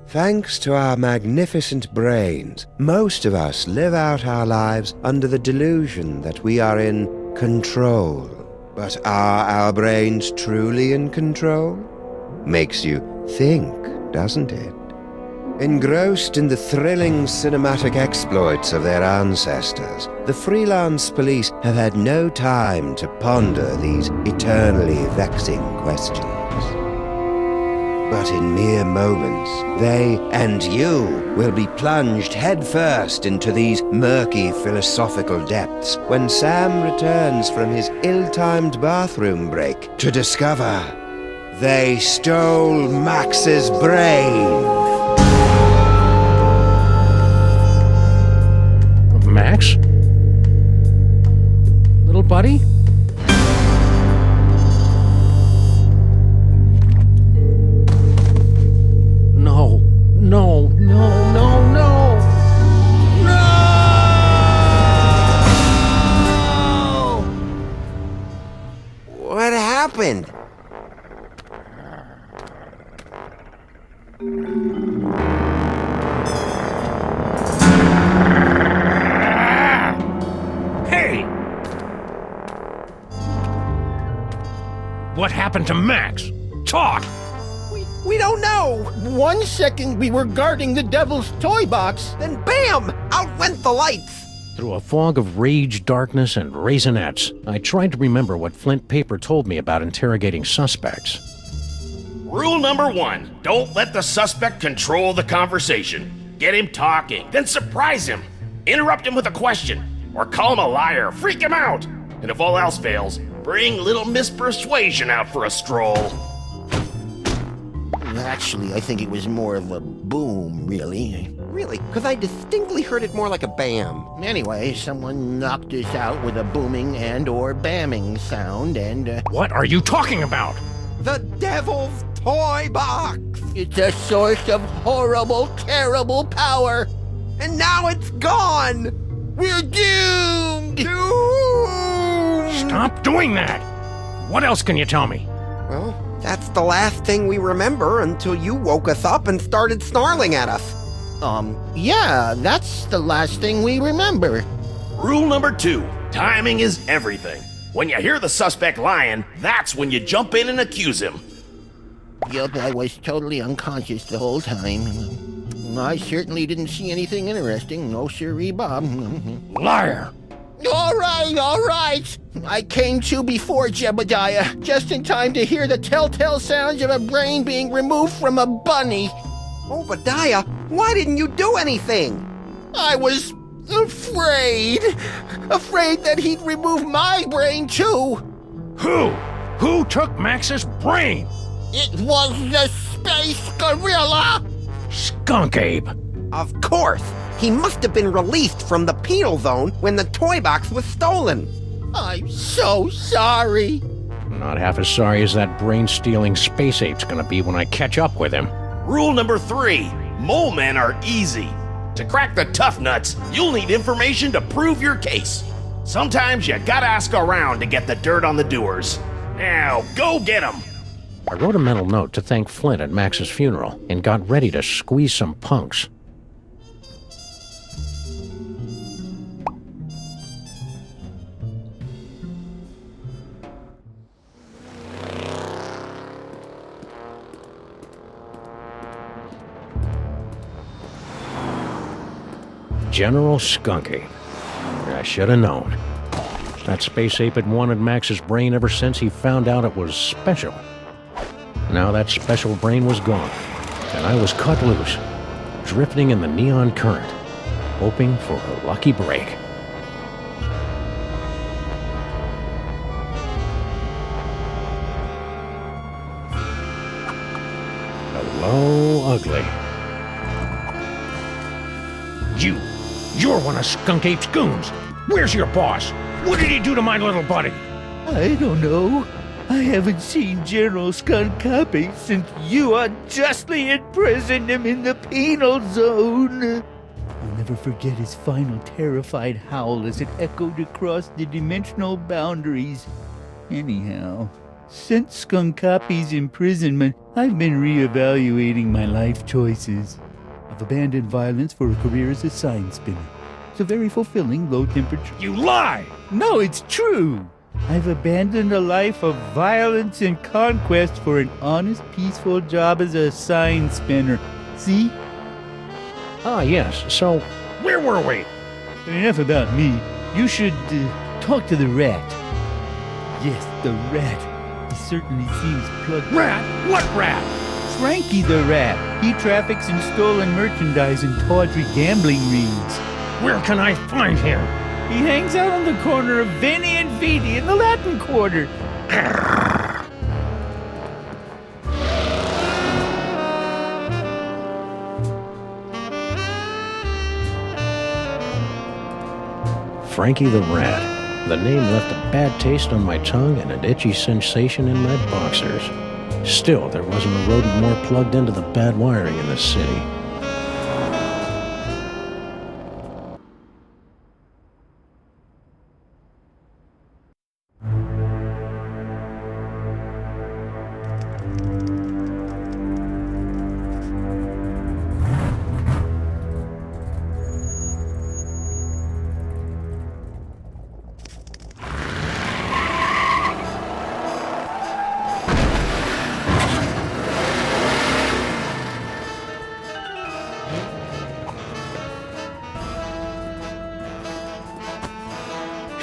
Thanks to our magnificent brains, most of us live out our lives under the delusion that we are in control. But are our brains truly in control? Makes you think, doesn't it? Engrossed in the thrilling cinematic exploits of their ancestors, the freelance police have had no time to ponder these eternally vexing questions. But in mere moments, they and you will be plunged headfirst into these murky philosophical depths when Sam returns from his ill-timed bathroom break to discover they stole Max's brain. Max? Little buddy? No, no, no, no, no! No! What happened? Hey! What happened to Max? Talk! We don't know! 1 second we were guarding the devil's toy box, then BAM! Out went the lights! Through a fog of rage, darkness, and raisinets, I tried to remember what Flint Paper told me about interrogating suspects. Rule number 1, don't let the suspect control the conversation. Get him talking, then surprise him. Interrupt him with a question, or call him a liar, freak him out. And if all else fails, bring little Miss Persuasion out for a stroll. Actually, I think it was more of a boom, really. Really? Because I distinctly heard it more like a bam. Anyway, someone knocked us out with a booming and or bamming sound, and What are you talking about? The devil's toy box! it's a source of horrible, terrible power. And now it's gone! We're doomed! Doomed! Stop doing that! What else can you tell me? Well, that's the last thing we remember until you woke us up and started snarling at us. Yeah, that's the last thing we remember. Rule number 2, timing is everything. When you hear the suspect lying, that's when you jump in and accuse him. Yup, I was totally unconscious the whole time. I certainly didn't see anything interesting. No siree, Bob. Liar! All right. I came to before Jebediah, just in time to hear the telltale sounds of a brain being removed from a bunny. Obadiah, why didn't you do anything? I was afraid that he'd remove my brain too. Who? Who took Max's brain? It was the space gorilla. Skunk Ape. Of course. He must have been released from the penal zone when the toy box was stolen. I'm so sorry. Not half as sorry as that brain-stealing space ape's gonna be when I catch up with him. Rule number 3, mole men are easy. To crack the tough nuts, you'll need information to prove your case. Sometimes you gotta ask around to get the dirt on the doers. Now, go get 'em. I wrote a mental note to thank Flint at Max's funeral and got ready to squeeze some punks. General Skunk Ape. I should have known. That space ape had wanted Max's brain ever since he found out it was special. Now that special brain was gone, and I was cut loose, drifting in the neon current, hoping for a lucky break. Hello, ugly. You're one of Skunk Ape's goons. Where's your boss? What did he do to my little buddy? I don't know. I haven't seen General Skunk Ape since you unjustly imprisoned him in the penal zone. I'll never forget his final terrified howl as it echoed across the dimensional boundaries. Anyhow, Since Skunk Copy's imprisonment, I've been reevaluating my life choices. I've abandoned violence for a career as a sign spinner. It's a very fulfilling, low-temperature... You lie! No, it's true! I've abandoned a life of violence and conquest for an honest, peaceful job as a sign spinner. See? Ah, yes. So, where were we? Enough about me. You should talk to the rat. Yes, the rat. He certainly seems plugged. Rat? What rat? Frankie the rat. He traffics in stolen merchandise and tawdry gambling rings. Where can I find him? He hangs out on the corner of Veni and Vidi in the Latin Quarter. Frankie the Rat. The name left a bad taste on my tongue and an itchy sensation in my boxers. Still, there wasn't a rodent more plugged into the bad wiring in the city.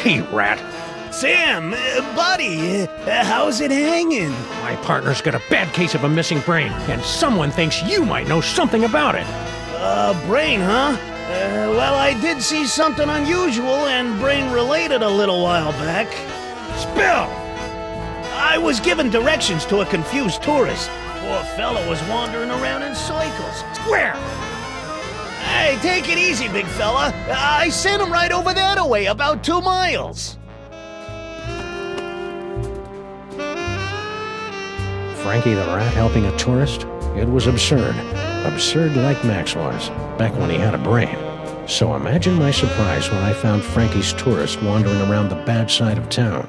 Hey, Rat. Sam, buddy, how's it hanging? My partner's got a bad case of a missing brain, and someone thinks you might know something about it. Brain, huh? Well, I did see something unusual and brain-related a little while back. Spill! I was given directions to a confused tourist. Poor fellow was wandering around in circles. Where? Hey, take it easy, big fella. I sent him right over that way, about 2 miles. Frankie the Rat helping a tourist? It was absurd. Absurd like Max was, back when he had a brain. So imagine my surprise when I found Frankie's tourist wandering around the bad side of town.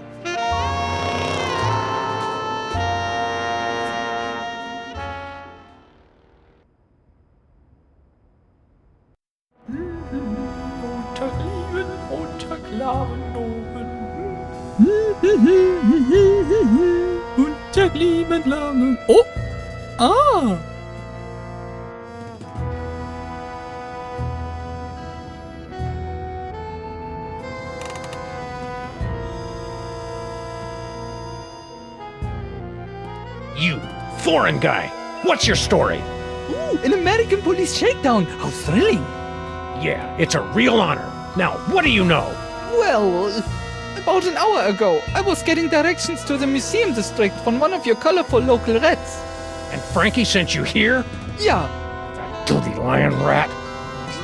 Oh! Ah! You, foreign guy, what's your story? Ooh, an American police shakedown! How thrilling! Yeah, it's a real honor. Now, what do you know? Well, about an hour ago, I was getting directions to the museum district from one of your colorful local rats. And Frankie sent you here? Yeah. That filthy lion rat.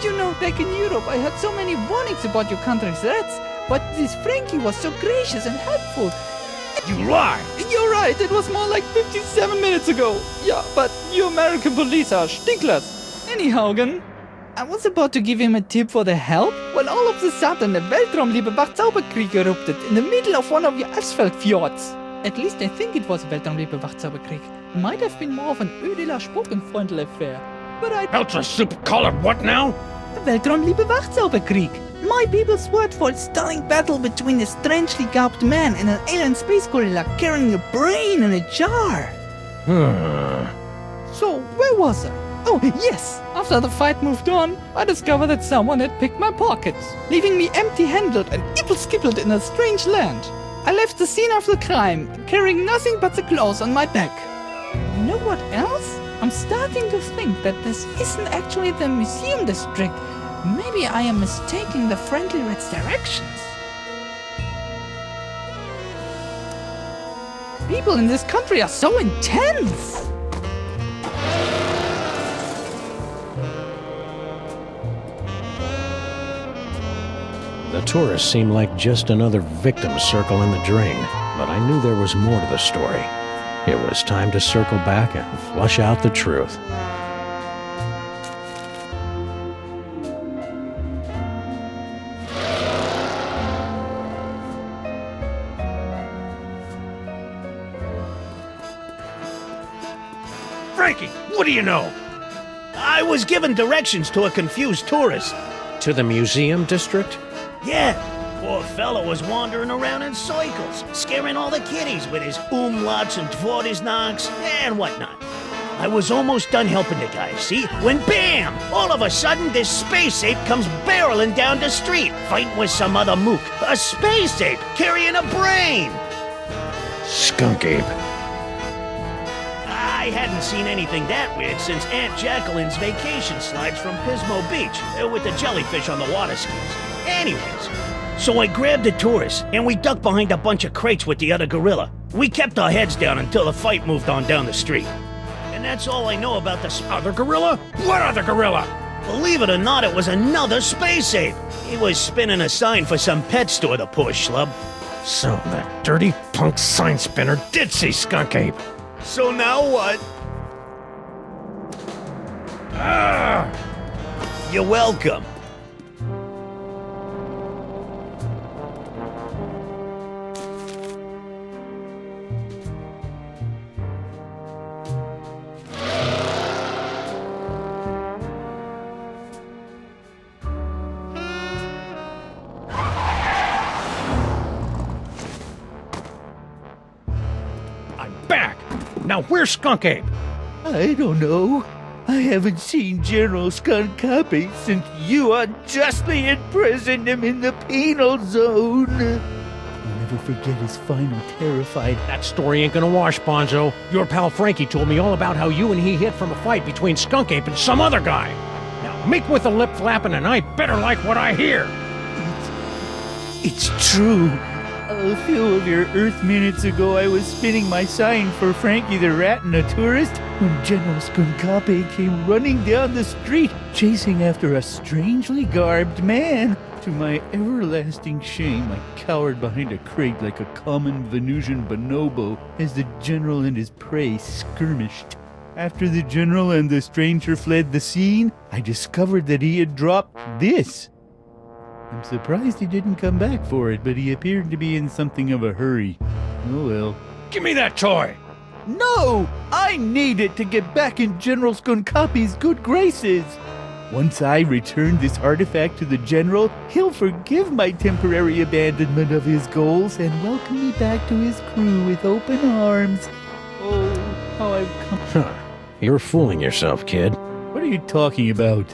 You know, back in Europe, I heard so many warnings about your country's rats, but this Frankie was so gracious and helpful. You lie! You're right, it was more like 57 minutes ago. Yeah, but you American police are stinklers. Anyhow, I was about to give him a tip for the help when all of a sudden a Weltraumliebe Wachzauberkrieg erupted in the middle of one of your asphalt fjords. At least I think it was a Weltraumliebe Wachzauberkrieg. It might have been more of an Ödeler Spokenfreundl affair. But I... Ultra soup, call it what now? A Weltraumliebe Wachzauberkrieg. My people's word for a stunning battle between a strangely garbed man and an alien space gorilla carrying a brain in a jar. So, where was I? Oh, yes! After the fight moved on, I discovered that someone had picked my pockets, leaving me empty-handed and ibble-skibbled in a strange land. I left the scene of the crime, carrying nothing but the clothes on my back. You know what else? I'm starting to think that this isn't actually the museum district. Maybe I am mistaking the friendly rat's directions. People in this country are so intense! The tourists seemed like just another victim circle in the drain, but I knew there was more to the story. It was time to circle back and flush out the truth. Frankie, what do you know? I was given directions to a confused tourist. To the museum district? Yeah, poor fella was wandering around in circles, scaring all the kiddies with his umlauts and tvortisnacks and whatnot. I was almost done helping the guy, see? When bam! All of a sudden, this space ape comes barreling down the street, fighting with some other mook. A space ape carrying a brain! Skunk ape. I hadn't seen anything that weird since Aunt Jacqueline's vacation slides from Pismo Beach with the jellyfish on the water skis. Anyways, so I grabbed the tourist and we ducked behind a bunch of crates with the other gorilla. We kept our heads down until the fight moved on down the street. And that's all I know about the Other gorilla? What other gorilla? Believe it or not, it was another space ape. He was spinning a sign for some pet store, the poor schlub. So that dirty punk sign spinner did see Skunk Ape. So now what? You're welcome. Back! Now where's Skunk Ape? I don't know. I haven't seen General Skunk Copy since you unjustly imprisoned him in the penal zone. I'll never forget his final terrified. That story ain't gonna wash, Bonzo. Your pal Frankie told me all about how you and he hid from a fight between Skunk Ape and some other guy. Now make with the lip flapping and I better like what I hear. It's true. A few of your Earth minutes ago, I was spinning my sign for Frankie the Rat and a tourist when General Skunkape came running down the street, chasing after a strangely garbed man. To my everlasting shame, I cowered behind a crate like a common Venusian bonobo as the General and his prey skirmished. After the General and the stranger fled the scene, I discovered that he had dropped this. I'm surprised he didn't come back for it, but he appeared to be in something of a hurry. Oh well. Give me that toy! No! I need it to get back in General Skunkapi's good graces! Once I return this artifact to the General, he'll forgive my temporary abandonment of his goals and welcome me back to his crew with open arms. Oh, how I've come... Huh. You're fooling yourself, kid. What are you talking about?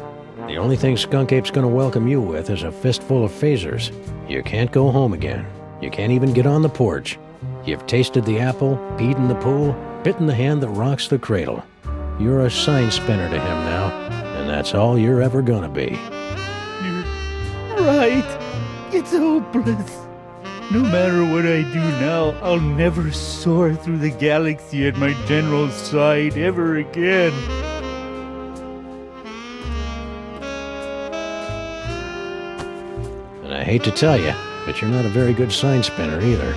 The only thing Skunk Ape's gonna welcome you with is a fistful of phasers. You can't go home again. You can't even get on the porch. You've tasted the apple, peed in the pool, bitten the hand that rocks the cradle. You're a sign spinner to him now, and that's all you're ever gonna be. You're right. It's hopeless. No matter what I do now, I'll never soar through the galaxy at my General's side ever again. And I hate to tell you, but you're not a very good sign spinner either.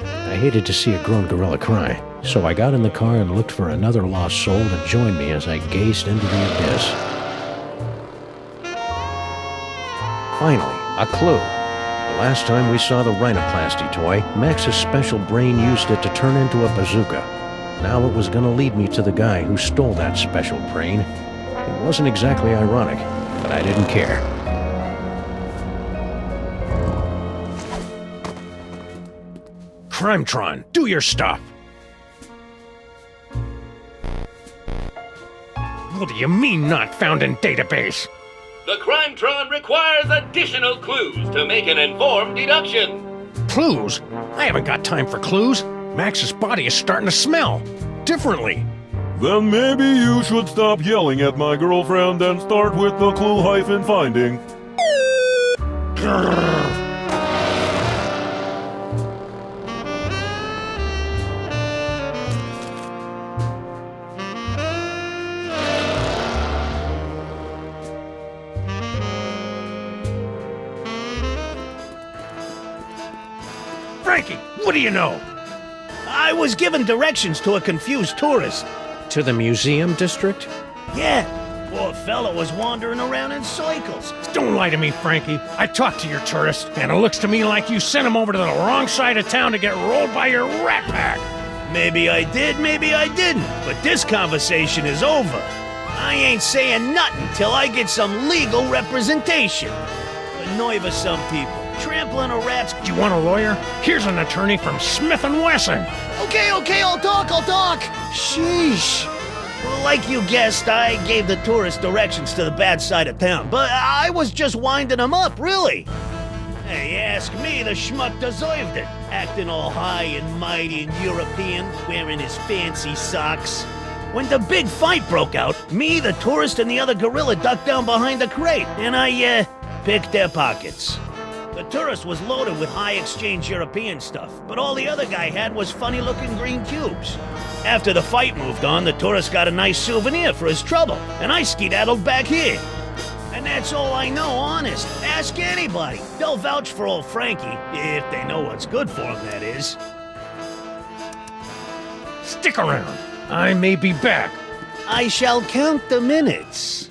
I hated to see a grown gorilla cry, so I got in the car and looked for another lost soul to join me as I gazed into the abyss. Finally, a clue. The last time we saw the rhinoplasty toy, Max's special brain used it to turn into a bazooka. Now it was gonna lead me to the guy who stole that special brain. It wasn't exactly ironic, but I didn't care. Crimetron, do your stuff! What do you mean not found in database? The Crimetron requires additional clues to make an informed deduction. Clues? I haven't got time for clues. Max's body is starting to smell differently. Then maybe you should stop yelling at my girlfriend and start with the clue-finding. Frankie, what do you know? I was given directions to a confused tourist. To the museum district? Yeah, poor fella was wandering around in circles. Don't lie to me, Frankie. I talked to your tourist, and it looks to me like you sent him over to the wrong side of town to get rolled by your rat pack. Maybe I did, maybe I didn't, but this conversation is over. I ain't saying nothing till I get some legal representation. Annoy for some people. Trampling a rat's... Do you want a lawyer? Here's an attorney from Smith & Wesson. Okay, I'll talk. Sheesh. Well, like you guessed, I gave the tourist directions to the bad side of town, but I was just winding them up, really. Hey, ask me, the schmuck deserved it. Acting all high and mighty and European, wearing his fancy socks. When the big fight broke out, me, the tourist, and the other gorilla ducked down behind the crate, and I, picked their pockets. The tourist was loaded with high-exchange European stuff, but all the other guy had was funny-looking green cubes. After the fight moved on, the tourist got a nice souvenir for his trouble, and I skedaddled back here. And that's all I know, honest. Ask anybody. They'll vouch for old Frankie, if they know what's good for him, that is. Stick around. I may be back. I shall count the minutes.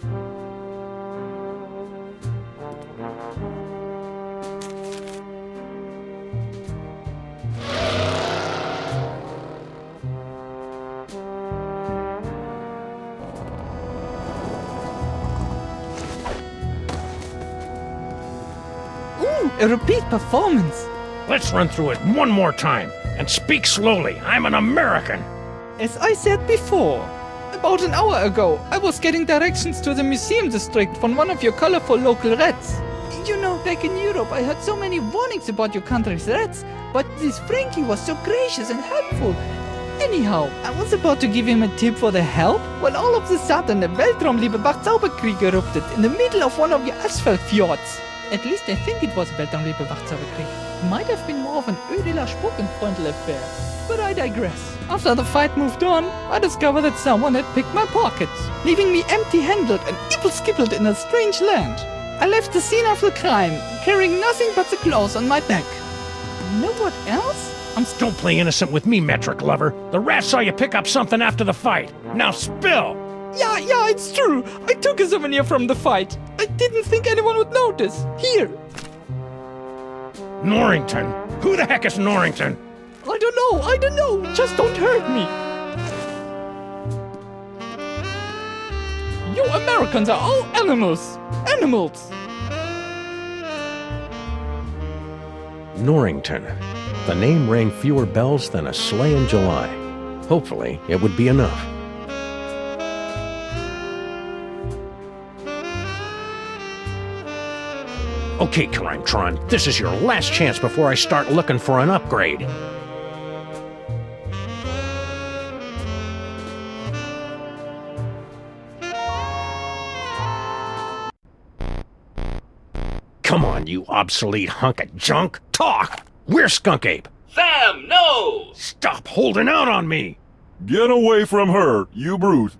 A repeat performance. Let's run through it one more time. And speak slowly. I'm an American. As I said before, about an hour ago, I was getting directions to the museum district from one of your colorful local rats. You know, back in Europe, I heard so many warnings about your country's rats, but this Frankie was so gracious and helpful. Anyhow, I was about to give him a tip for the help, when all of a sudden the Weltraumliebe Zauberkrieg erupted in the middle of one of your asphalt fjords. At least I think it was Weltraumliebe Zauberkrieg. Might have been more of an Ödeler Spuckenfreundl affair. But I digress. After the fight moved on, I discovered that someone had picked my pockets, leaving me empty-handed and ipple-skippled in a strange land. I left the scene of the crime, carrying nothing but the clothes on my back. You know what else? Don't play innocent with me, metric lover. The rat saw you pick up something after the fight. Now spill! Yeah, it's true. I took a souvenir from the fight. I didn't think anyone would notice. Here. Norrington? Who the heck is Norrington? I don't know. Just don't hurt me. You Americans are all animals. Norrington. The name rang fewer bells than a sleigh in July. Hopefully, it would be enough. Okay, Crime-tron, this is your last chance before I start looking for an upgrade. Come on, you obsolete hunk of junk. Talk! Where's Skunk Ape? Sam, no! Stop holding out on me! Get away from her, you brute.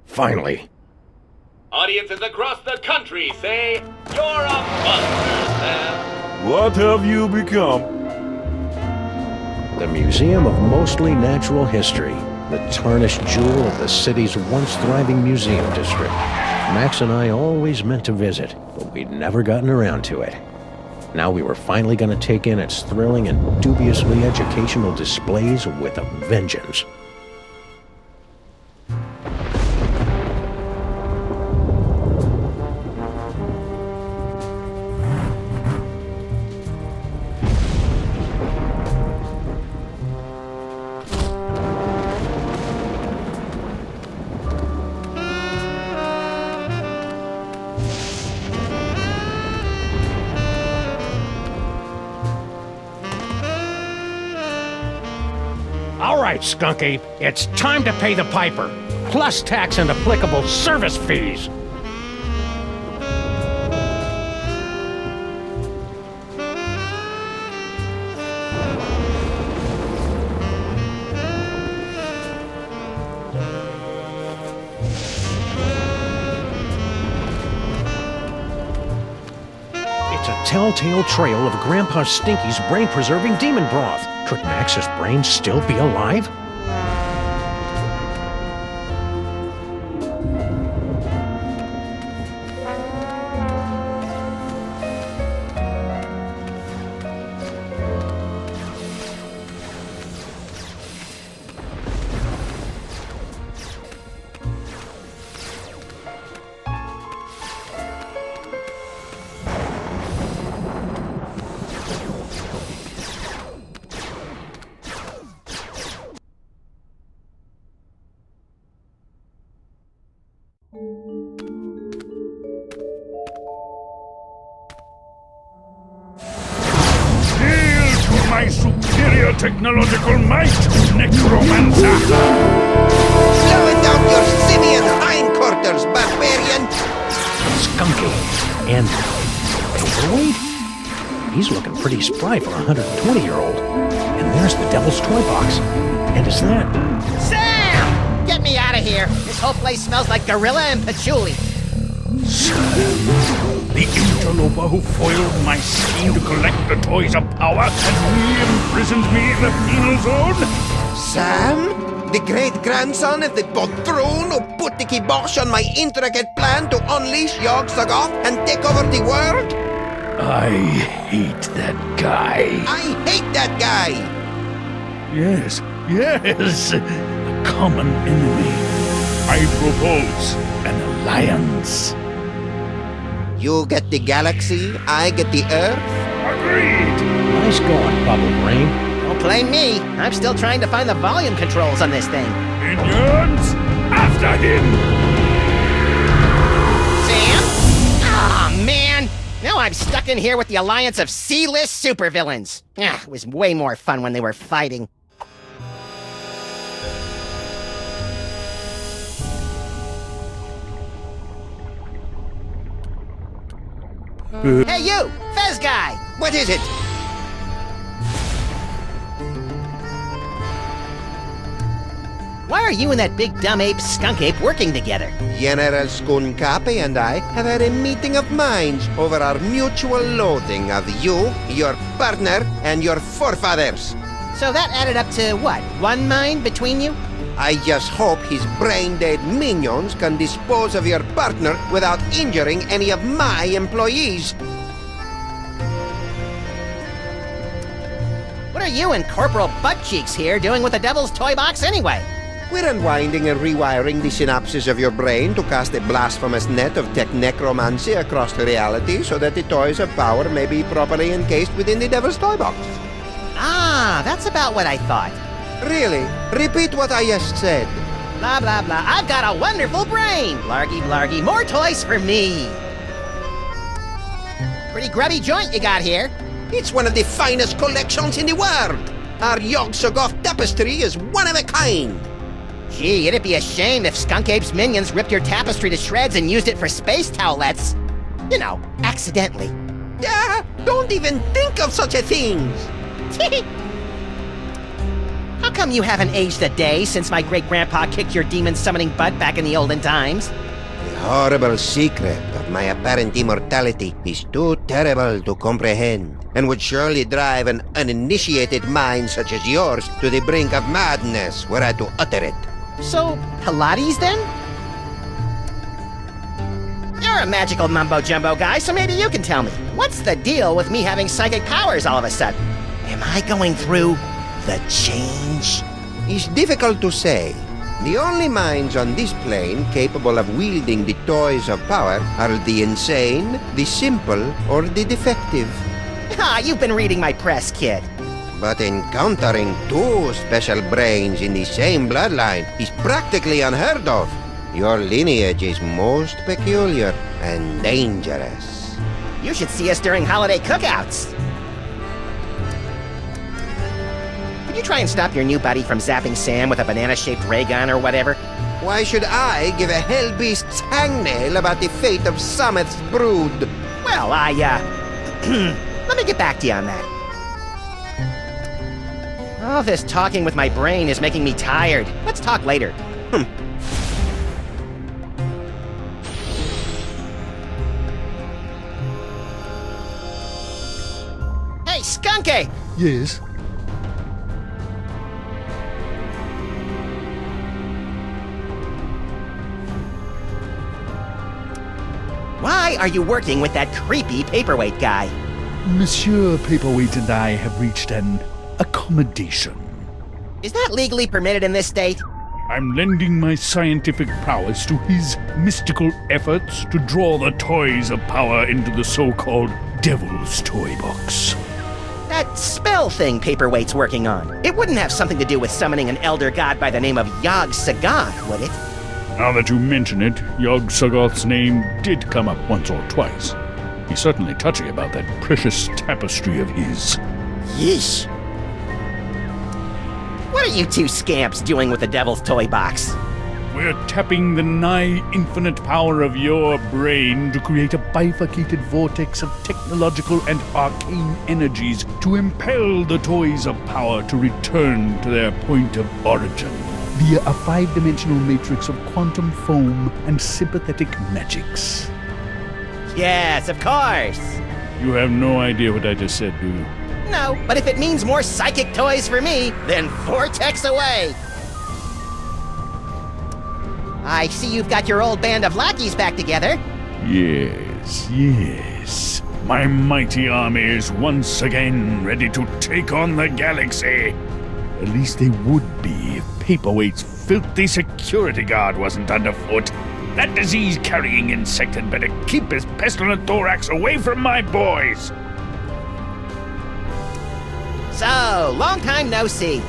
Finally. Audiences across the country say, you're a buster, Sam. What have you become? The Museum of Mostly Natural History, the tarnished jewel of the city's once thriving museum district. Max and I always meant to visit, but we'd never gotten around to it. Now we were finally going to take in its thrilling and dubiously educational displays with a vengeance. All right, Skunk Ape, it's time to pay the piper, plus tax and applicable service fees. It's a telltale trail of Grandpa Stinky's brain-preserving demon broth. Could Max's brain still be alive? Hail to my superior technological might, necromancer! Slowing down your simian hindquarters, barbarian! Skunky. And paperweight? He's looking pretty spry for a 120-year-old. And there's the Devil's Toybox. And is that... Sam! Get me out of here. This whole place smells like gorilla and patchouli. The interloper who foiled my scheme to collect the toys of power and re-imprisoned me in the penal zone? Sam? The great-grandson of the patron who put the kibosh on my intricate plan to unleash Yog-Sothoth and take over the world? I hate that guy. I hate that guy! Yes, a common enemy. I propose an alliance. You get the galaxy, I get the Earth? Agreed. Nice going, Bubble Brain. Don't blame me. I'm still trying to find the volume controls on this thing. Minions, after him. Sam? Aw, man! Now I'm stuck in here with the alliance of C-list supervillains. It was way more fun when they were fighting. Hey you! Fez guy! What is it? Why are you and that big dumb ape skunk ape working together? General Skunkapi and I have had a meeting of minds over our mutual loathing of you, your partner, and your forefathers. So that added up to what? One mind between you? I just hope his brain-dead minions can dispose of your partner without injuring any of my employees. What are you and Corporal Buttcheeks here doing with the Devil's Toybox anyway? We're unwinding and rewiring the synapses of your brain to cast a blasphemous net of tech necromancy across reality so that the toys of power may be properly encased within the Devil's Toybox. Ah, that's about what I thought. Really? Repeat what I just said. Blah, blah, blah. I've got a wonderful brain! Blargy, blargy. More toys for me! Pretty grubby joint you got here. It's one of the finest collections in the world. Our Yog-Sothoth tapestry is one of a kind. Gee, it'd be a shame if Skunk Ape's minions ripped your tapestry to shreds and used it for space towelettes. You know, accidentally. Yeah, don't even think of such a thing. How come you haven't aged a day since my great-grandpa kicked your demon-summoning butt back in the olden times? The horrible secret of my apparent immortality is too terrible to comprehend, and would surely drive an uninitiated mind such as yours to the brink of madness were I to utter it. So, Pilates then? You're a magical mumbo-jumbo guy, so maybe you can tell me. What's the deal with me having psychic powers all of a sudden? Am I going through the change? It's difficult to say. The only minds on this plane capable of wielding the toys of power are the insane, the simple, or the defective. Ah, you've been reading my press, kid. But encountering two special brains in the same bloodline is practically unheard of. Your lineage is most peculiar and dangerous. You should see us during holiday cookouts. Could you try and stop your new buddy from zapping Sam with a banana-shaped ray gun or whatever? Why should I give a hell-beast's hangnail about the fate of Sameth's brood? Well, let me get back to you on that. All this talking with my brain is making me tired. Let's talk later. Hey, Skunky! Yes? Why are you working with that creepy paperweight guy? Monsieur Paperweight and I have reached an accommodation. Is that legally permitted in this state? I'm lending my scientific prowess to his mystical efforts to draw the toys of power into the so-called Devil's Toybox. That spell thing Paperweight's working on. It wouldn't have something to do with summoning an elder god by the name of Yog-Sothoth, would it? Now that you mention it, Yog-Sothoth's name did come up once or twice. He's certainly touchy about that precious tapestry of his. Yeesh. What are you two scamps doing with the Devil's Toy Box? We're tapping the nigh-infinite power of your brain to create a bifurcated vortex of technological and arcane energies to impel the toys of power to return to their point of origin via a 5-dimensional matrix of quantum foam and sympathetic magics. Yes, of course. You have no idea what I just said, do you? No, but if it means more psychic toys for me, then vortex away. I see you've got your old band of lackeys back together. Yes. My mighty army is once again ready to take on the galaxy. At least they would be if Paperweight's filthy security guard wasn't underfoot. That disease-carrying insect had better keep his pestilent thorax away from my boys. So, long time no see.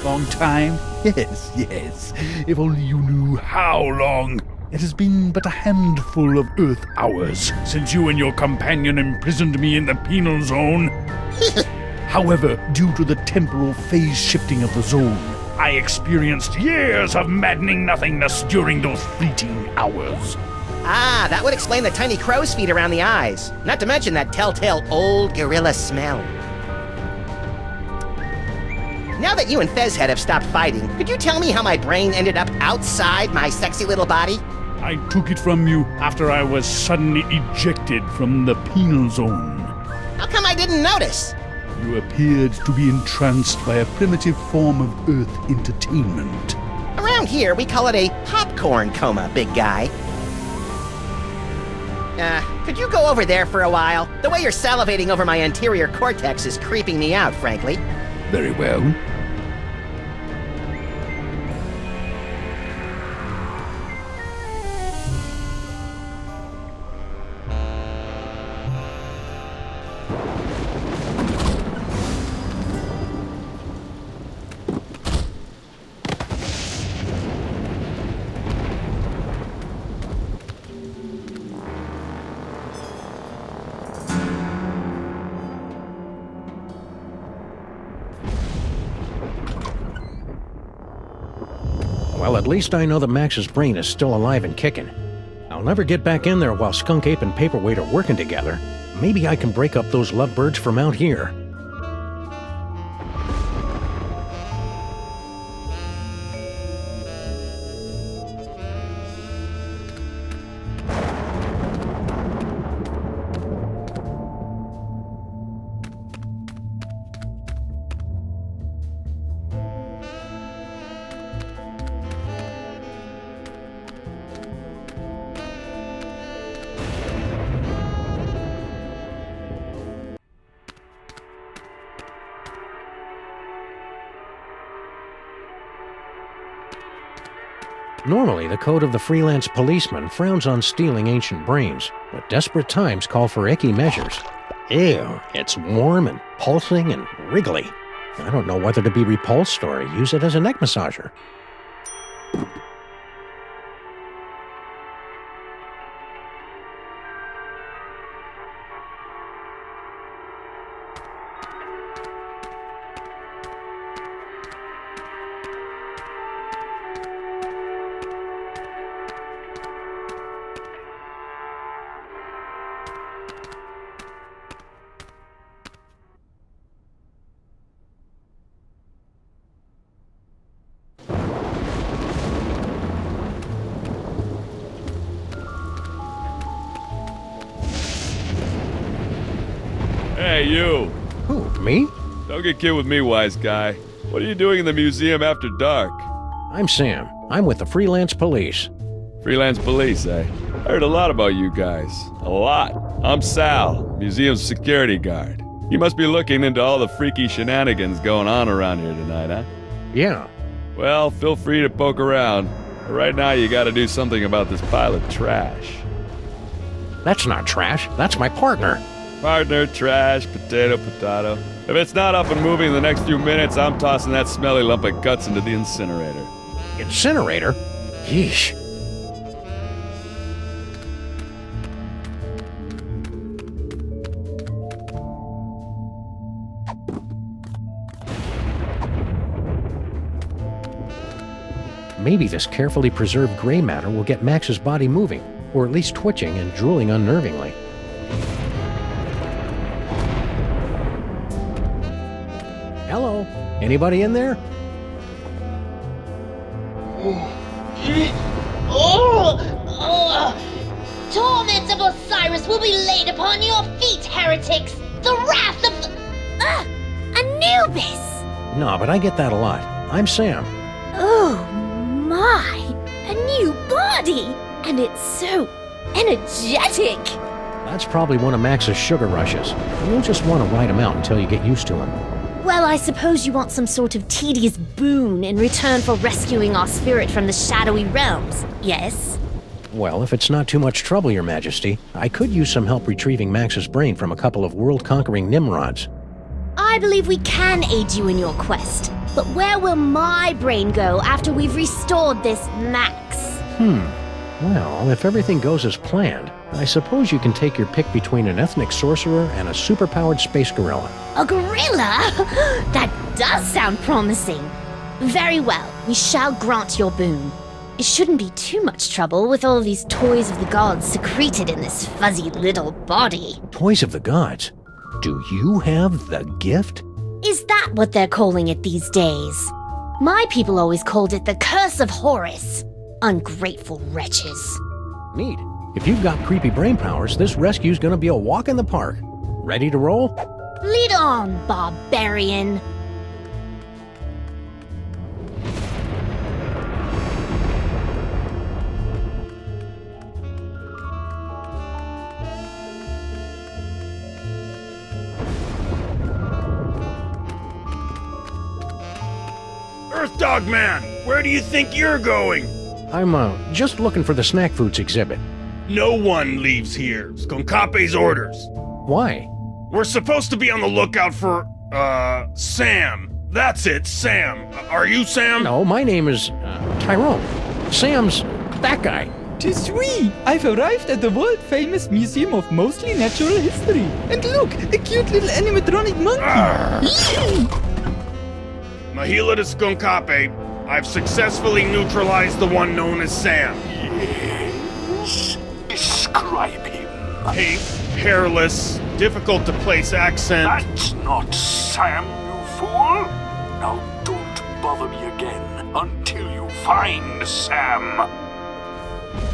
Long time? Yes. If only you knew how long. It has been but a handful of Earth hours since you and your companion imprisoned me in the penal zone. However, due to the temporal phase shifting of the zone, I experienced years of maddening nothingness during those fleeting hours. Ah, that would explain the tiny crow's feet around the eyes. Not to mention that telltale old gorilla smell. Now that you and Fezhead have stopped fighting, could you tell me how my brain ended up outside my sexy little body? I took it from you after I was suddenly ejected from the penal zone. How come I didn't notice? You appeared to be entranced by a primitive form of Earth entertainment. Around here, we call it a popcorn coma, big guy. Could you go over there for a while? The way you're salivating over my anterior cortex is creeping me out, frankly. Very well. Well, at least I know that Max's brain is still alive and kicking. I'll never get back in there while Skunk Ape and Paperweight are working together. Maybe I can break up those lovebirds from out here. Normally, the code of the freelance policeman frowns on stealing ancient brains, but desperate times call for icky measures. Ew, it's warm and pulsing and wriggly. I don't know whether to be repulsed or use it as a neck massager. Hey, you! Who, me? Don't get kid with me, wise guy. What are you doing in the museum after dark? I'm Sam. I'm with the freelance police. Freelance police, eh? I heard a lot about you guys. A lot. I'm Sal, museum's security guard. You must be looking into all the freaky shenanigans going on around here tonight, huh? Yeah. Well, feel free to poke around. But right now, you gotta do something about this pile of trash. That's not trash. That's my partner. Partner, trash, potato. If it's not up and moving in the next few minutes, I'm tossing that smelly lump of guts into the incinerator. Incinerator? Yeesh. Maybe this carefully preserved gray matter will get Max's body moving, or at least twitching and drooling unnervingly. Hello? Anybody in there? Torments of Osiris will be laid upon your feet, heretics! The wrath of... Anubis! No, but I get that a lot. I'm Sam. Oh my! A new body! And it's so energetic! That's probably one of Max's sugar rushes. You'll just want to ride him out until you get used to him. Well, I suppose you want some sort of tedious boon in return for rescuing our spirit from the shadowy realms, yes? Well, if it's not too much trouble, Your Majesty, I could use some help retrieving Max's brain from a couple of world-conquering Nimrods. I believe we can aid you in your quest, but where will my brain go after we've restored this Max? Well, if everything goes as planned, I suppose you can take your pick between an ethnic sorcerer and a superpowered space gorilla. A gorilla? That does sound promising. Very well, we shall grant your boon. It shouldn't be too much trouble with all these toys of the gods secreted in this fuzzy little body. Toys of the gods? Do you have the gift? Is that what they're calling it these days? My people always called it the Curse of Horus. Ungrateful wretches. Neat. If you've got creepy brain powers, this rescue's gonna be a walk in the park. Ready to roll? Lead on, barbarian. Earthdog Man, where do you think you're going? I'm, just looking for the snack foods exhibit. No one leaves here. Skonkape's orders. Why? We're supposed to be on the lookout for, Sam. That's it, Sam. Are you Sam? No, my name is, Tyrone. Sam's that guy. Tis we! I've arrived at the world-famous Museum of Mostly Natural History. And look, a cute little animatronic monkey. Mahila to Skonkape, I've successfully neutralized the one known as Sam. Yes. Describe him. Pink, hairless, difficult to place accent. That's not Sam, you fool. Now don't bother me again until you find Sam.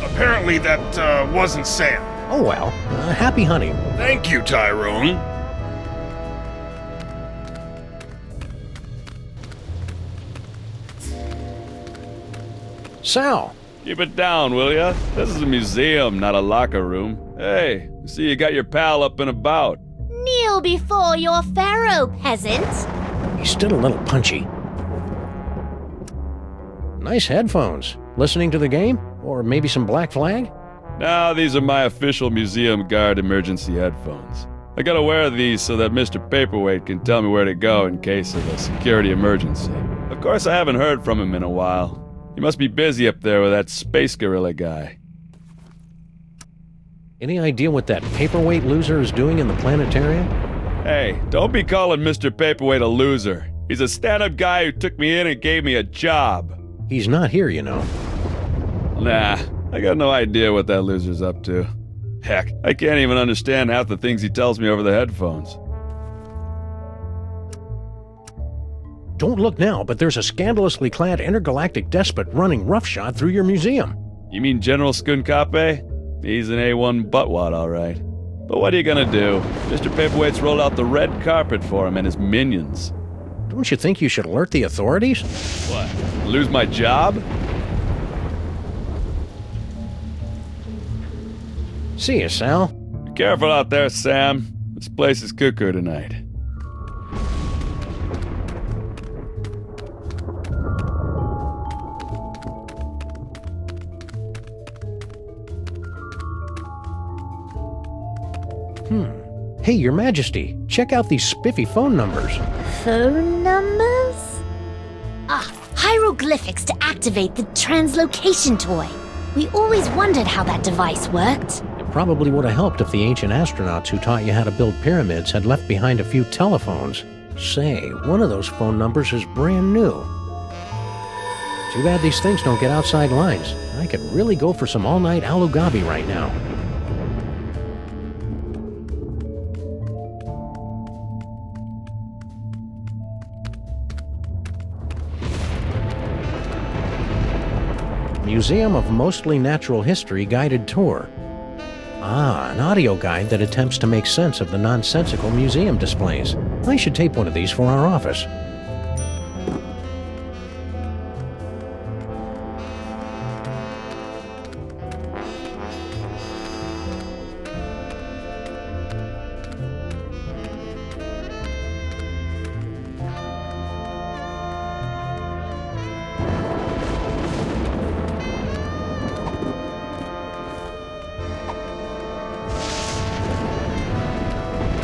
Apparently that, wasn't Sam. Oh well, happy hunting. Thank you, Tyrone. Sal! Keep it down, will ya? This is a museum, not a locker room. Hey, I see you got your pal up and about. Kneel before your pharaoh, peasant. He's still a little punchy. Nice headphones. Listening to the game? Or maybe some Black Flag? No, these are my official museum guard emergency headphones. I gotta wear these so that Mr. Paperweight can tell me where to go in case of a security emergency. Of course, I haven't heard from him in a while. He must be busy up there with that space gorilla guy. Any idea what that paperweight loser is doing in the planetarium? Hey, don't be calling Mr. Paperweight a loser. He's a stand-up guy who took me in and gave me a job. He's not here, you know. Nah, I got no idea what that loser's up to. Heck, I can't even understand half the things he tells me over the headphones. Don't look now, but there's a scandalously clad intergalactic despot running roughshod through your museum. You mean General Skonkape? He's an A1 buttwad, all right. But what are you gonna do? Mr. Paperweight's rolled out the red carpet for him and his minions. Don't you think you should alert the authorities? What? Lose my job? See ya, Sal. Be careful out there, Sam. This place is cuckoo tonight. Hey, Your Majesty, check out these spiffy phone numbers. Phone numbers? Ah, hieroglyphics to activate the translocation toy. We always wondered how that device worked. It probably would have helped if the ancient astronauts who taught you how to build pyramids had left behind a few telephones. Say, one of those phone numbers is brand new. Too bad these things don't get outside lines. I could really go for some all-night alugabi right now. Museum of Mostly Natural History guided tour. Ah, an audio guide that attempts to make sense of the nonsensical museum displays. I should tape one of these for our office.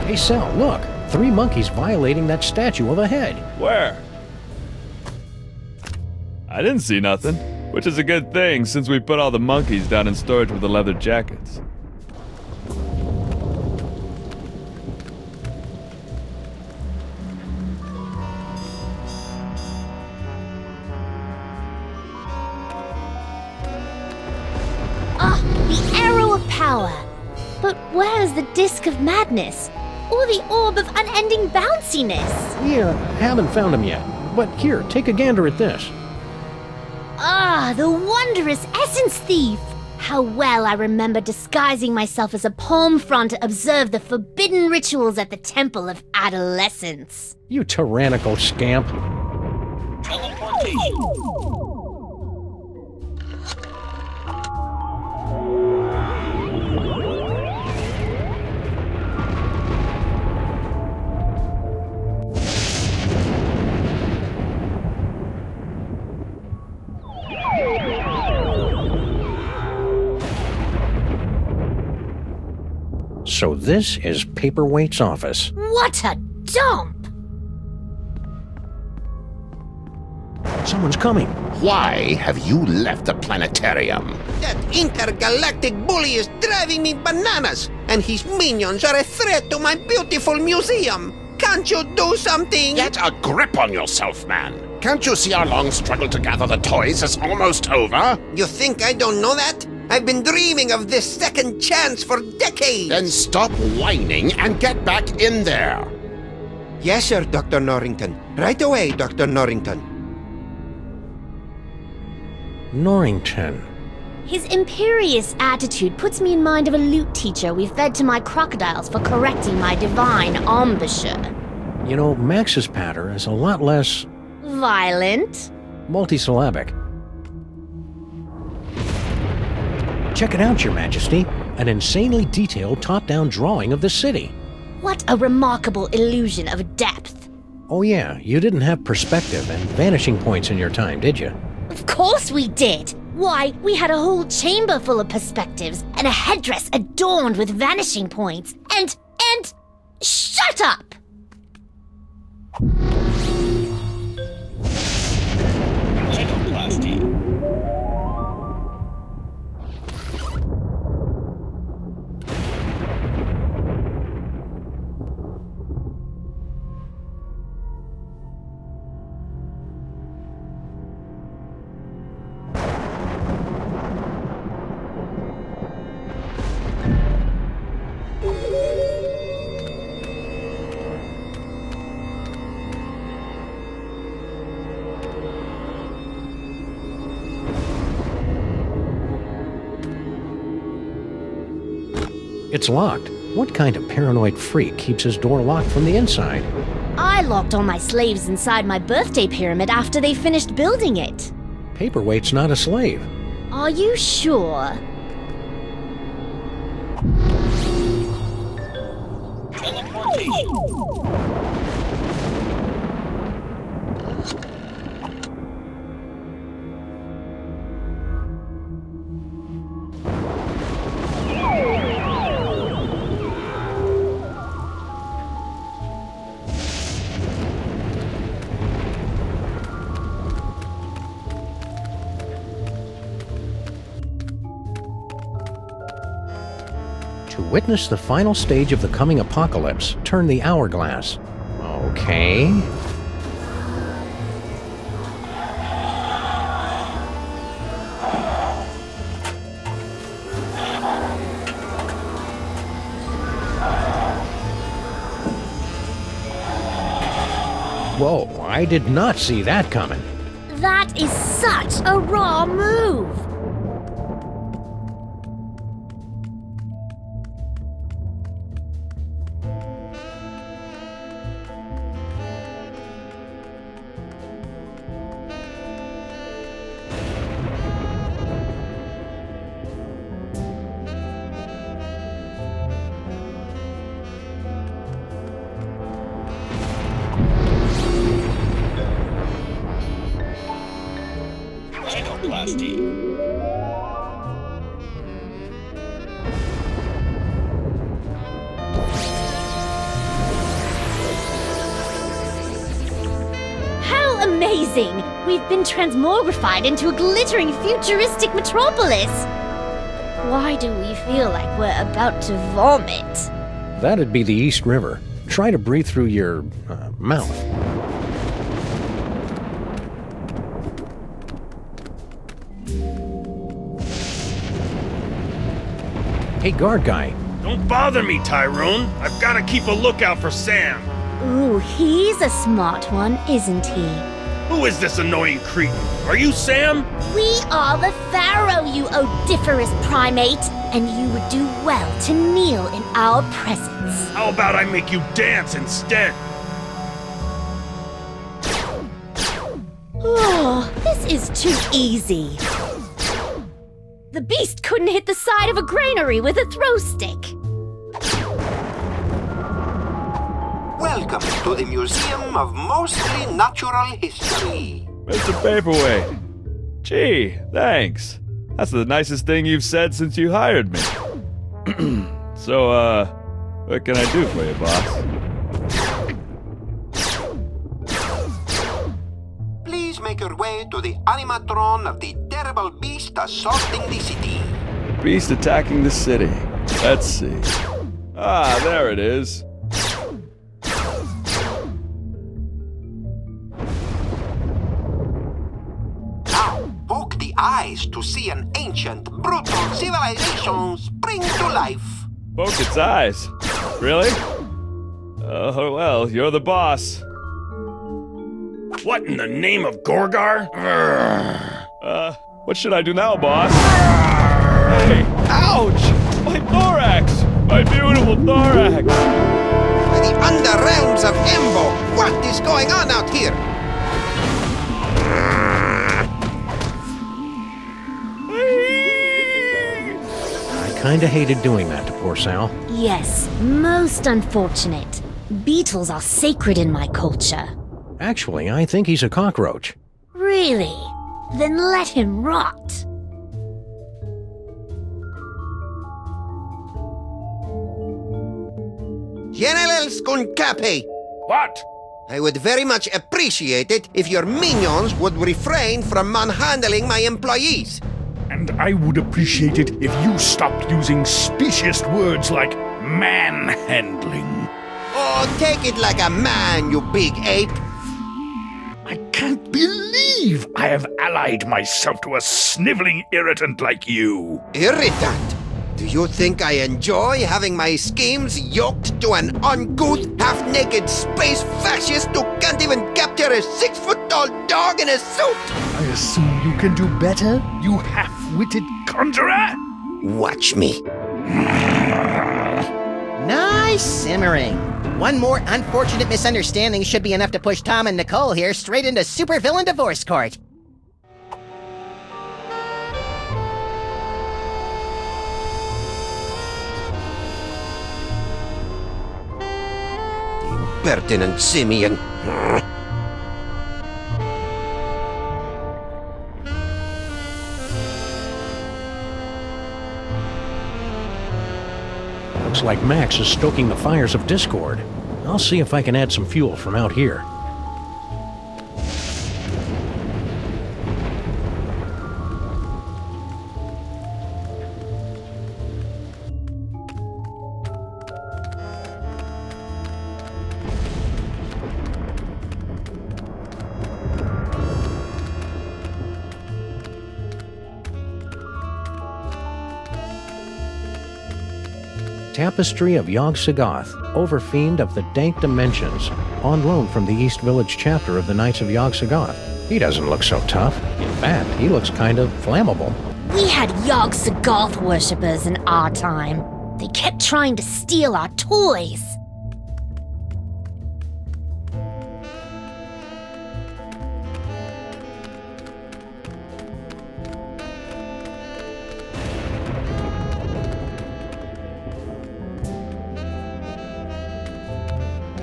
Hey, Sal, look! 3 monkeys violating that statue of a head. Where? I didn't see nothing, which is a good thing since we put all the monkeys down in storage with the leather jackets. The arrow of power! But where's the disc of madness? Or the orb of unending bounciness? Yeah, haven't found them yet. But here, take a gander at this. Ah, the wondrous essence thief! How well I remember disguising myself as a palm frond to observe the forbidden rituals at the Temple of Adolescence. You tyrannical scamp. So this is Paperweight's office. What a dump! Someone's coming. Why have you left the planetarium? That intergalactic bully is driving me bananas, and his minions are a threat to my beautiful museum. Can't you do something? Get a grip on yourself, man. Can't you see our long struggle to gather the toys is almost over? You think I don't know that? I've been dreaming of this second chance for decades. Then stop whining and get back in there. Yes, sir, Dr. Norrington. Right away, Dr. Norrington. Norrington. His imperious attitude puts me in mind of a lute teacher we fed to my crocodiles for correcting my divine embouchure. You know, Max's patter is a lot less... violent? multisyllabic. Check it out, Your Majesty. An insanely detailed top-down drawing of the city. What a remarkable illusion of depth. Oh yeah, you didn't have perspective and vanishing points in your time, did you? Of course we did. Why, we had a whole chamber full of perspectives and a headdress adorned with vanishing points. And... shut up! It's locked. What kind of paranoid freak keeps his door locked from the inside? I locked all my slaves inside my birthday pyramid after they finished building it. Paperweight's not a slave. Are you sure? To witness the final stage of the coming apocalypse, turn the hourglass. Okay. Whoa, I did not see that coming. That is such a raw move. How amazing! We've been transmogrified into a glittering futuristic metropolis. Why do we feel like we're about to vomit? That'd be the East River. Try to breathe through your mouth. Hey, guard guy. Don't bother me, Tyrone. I've got to keep a lookout for Sam. Ooh, he's a smart one, isn't he? Who is this annoying cretin? Are you Sam? We are the Pharaoh, you odiferous primate, and you would do well to kneel in our presence. How about I make you dance instead? Oh, this is too easy. The beast couldn't hit the side of a granary with a throw stick. Welcome to the Museum of Mostly Natural History. Mr. Paperweight. Gee, thanks. That's the nicest thing you've said since you hired me. So, what can I do for you, boss? Please make your way to the animatron of the terrible beast assaulting the city. Beast attacking the city. Let's see. Ah, there it is. Poke the eyes to see an ancient, brutal civilization spring to life. Poke its eyes. Really? Oh, well, you're the boss. What in the name of Gorgar? What should I do now, boss? Hey, ouch! My thorax! My beautiful thorax! By the underrealms of Embo, what is going on out here? Kinda hated doing that to poor Sal. Yes, most unfortunate. Beetles are sacred in my culture. Actually, I think he's a cockroach. Really? Then let him rot. General Skunkape! What? I would very much appreciate it if your minions would refrain from manhandling my employees. And I would appreciate it if you stopped using specious words like manhandling. Oh, take it like a man, you big ape. I can't believe I have allied myself to a sniveling irritant like you. Irritant? Do you think I enjoy having my schemes yoked to an uncouth, half-naked space fascist who can't even capture a 6-foot-tall dog in a suit? I assume you can do better, you half-witted conjurer? Watch me. Nice simmering. One more unfortunate misunderstanding should be enough to push Tom and Nicole here straight into supervillain divorce court. Impertinent simian. Looks like Max is stoking the fires of discord. I'll see if I can add some fuel from out here. Tapestry of Yog-Sothoth, Overfiend of the Dank Dimensions, on loan from the East Village chapter of the Knights of Yog-Sothoth. He doesn't look so tough. In fact, he looks kind of flammable. We had Yog-Sothoth worshippers in our time. They kept trying to steal our toys.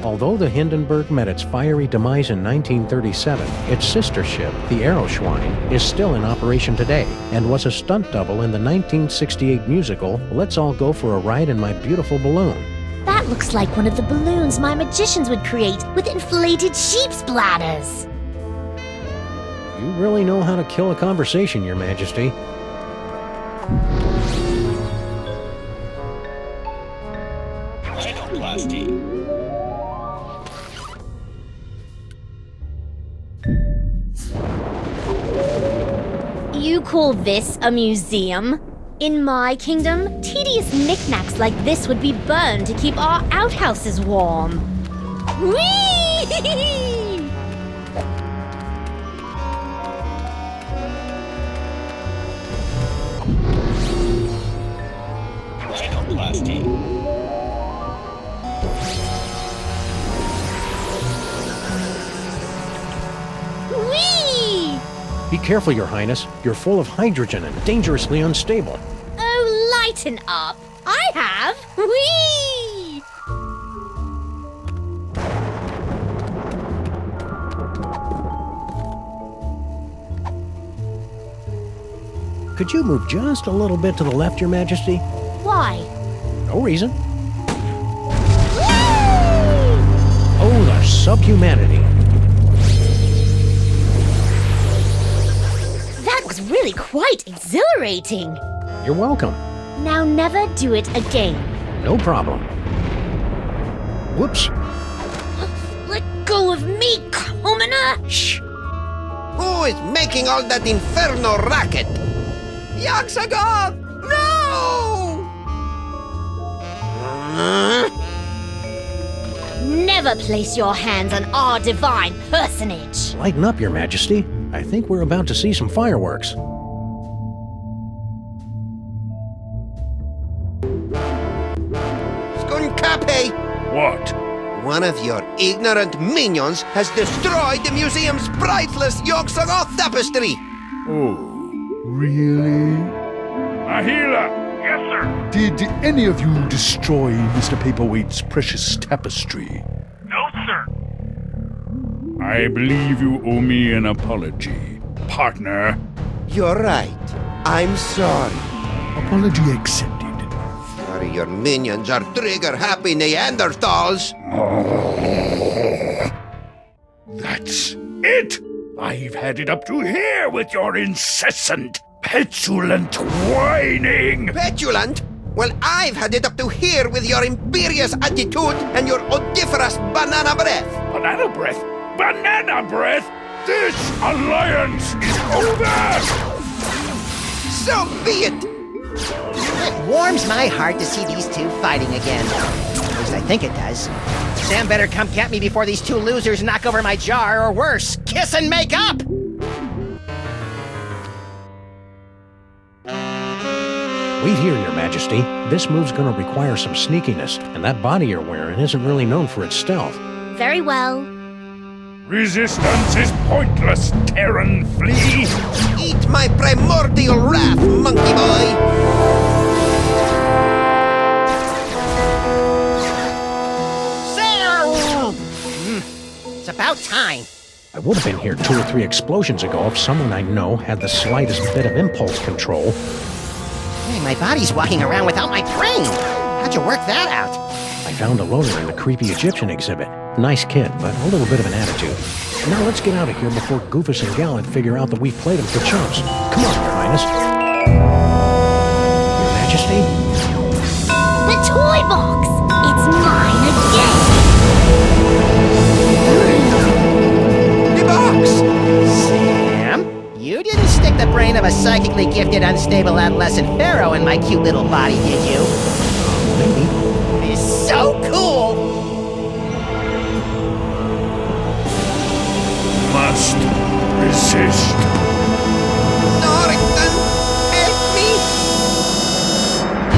Although the Hindenburg met its fiery demise in 1937, its sister ship, the Aeroschwein, is still in operation today and was a stunt double in the 1968 musical Let's All Go for a Ride in My Beautiful Balloon. That looks like one of the balloons my magicians would create with inflated sheep's bladders. You really know how to kill a conversation, Your Majesty. You call this a museum? In my kingdom, tedious knickknacks like this would be burned to keep our outhouses warm. Whee! Whee! Be careful, Your Highness. You're full of hydrogen and dangerously unstable. Oh, lighten up. I have. Whee! Could you move just a little bit to the left, Your Majesty? Why? No reason. Oh, the subhumanity. That was really quite exhilarating. You're welcome. Now never do it again. No problem. Whoops. Let go of me, commoner! Shh. Who is making all that inferno racket? Yog-Sothoth! No! Never place your hands on our divine personage. Lighten up, Your Majesty. I think we're about to see some fireworks. Skunkape! What? One of your ignorant minions has destroyed the museum's priceless Yog-Sothoth tapestry! Oh, really? Ahila! Yes, sir. Did any of you destroy Mr. Paperweight's precious tapestry? No, sir. I believe you owe me an apology, partner. You're right. I'm sorry. Apology accepted. Sorry your minions are trigger-happy Neanderthals. That's it! I've had it up to here with your incessant, petulant whining! Petulant? Well, I've had it up to here with your imperious attitude and your odoriferous banana breath. Banana breath? Banana breath? This alliance is over! So be it! It warms my heart to see these two fighting again. At least I think it does. Sam better come get me before these two losers knock over my jar, or worse, kiss and make up! Wait here, Your Majesty. This move's gonna require some sneakiness, and that body you're wearing isn't really known for its stealth. Very well. Resistance is pointless, Terran flea! Eat my primordial wrath, monkey boy! Sam! It's about time. I would have been here 2 or 3 explosions ago if someone I know had the slightest bit of impulse control. Hey, my body's walking around without my brain. How'd you work that out? I found a loader in the creepy Egyptian exhibit. Nice kid, but a little bit of an attitude. Now let's get out of here before Goofus and Gallant figure out that we've played him for chumps. Come on, Your Highness. Your Majesty? The Toybox! It's mine again! The box! Sam? You didn't stick the brain of a psychically gifted, unstable adolescent pharaoh in my cute little body, did you? Maybe. so cool! Must resist. Norrington, help me!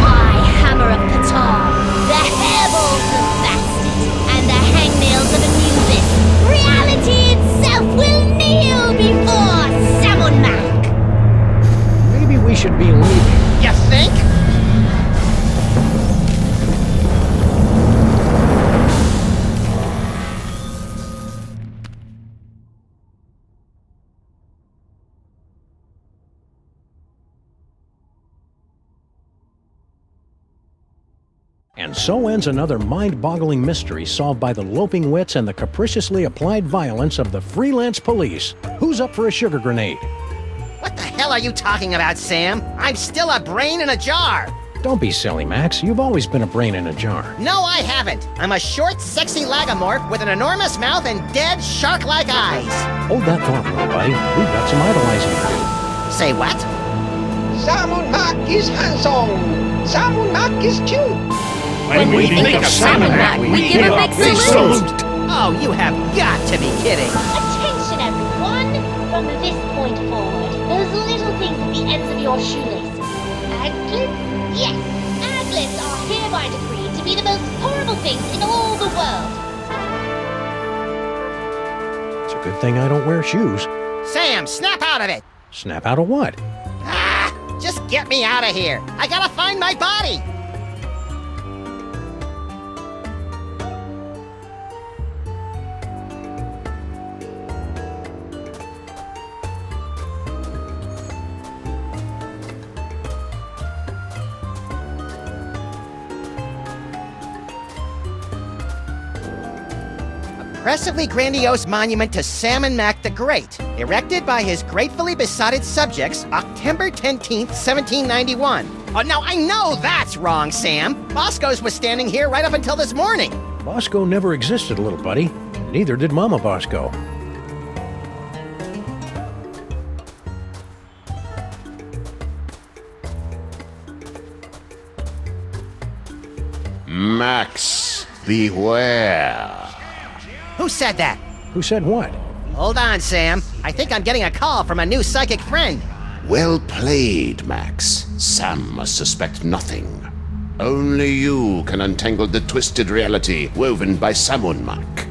My hammer of Patar, the hairballs of Bastet, and the hangnails of Amusis. Reality itself will kneel before Salmon Mac. Maybe we should be leaving. You think? And so ends another mind-boggling mystery solved by the loping wits and the capriciously applied violence of the freelance police. Who's up for a sugar grenade? What the hell are you talking about, Sam? I'm still a brain in a jar! Don't be silly, Max. You've always been a brain in a jar. No, I haven't. I'm a short, sexy lagomorph with an enormous mouth and dead, shark-like eyes. Hold that thought, little buddy. We've got some idolizing to do. Say what? Salmon Mac is handsome! Salmon Mac is cute! When we think of Salmon Mac, we give a big salute! Oh, you have got to be kidding. Attention, everyone! From this point forward, those little things at the ends of your shoelaces. Aglets? Yes, aglets are hereby decreed to be the most horrible things in all the world. It's a good thing I don't wear shoes. Sam, snap out of it! Snap out of what? Ah! Just get me out of here! I gotta find my body! Impressively grandiose monument to Salmon Mac the Great, erected by his gratefully besotted subjects, October 10th, 1791. Oh, now I know that's wrong, Sam. Bosco's was standing here right up until this morning. Bosco never existed, little buddy. Neither did Mama Bosco. Max, beware. Who said that? Who said what? Hold on, Sam. I think I'm getting a call from a new psychic friend. Well played, Max. Sam must suspect nothing. Only you can untangle the twisted reality woven by Salmon Mac.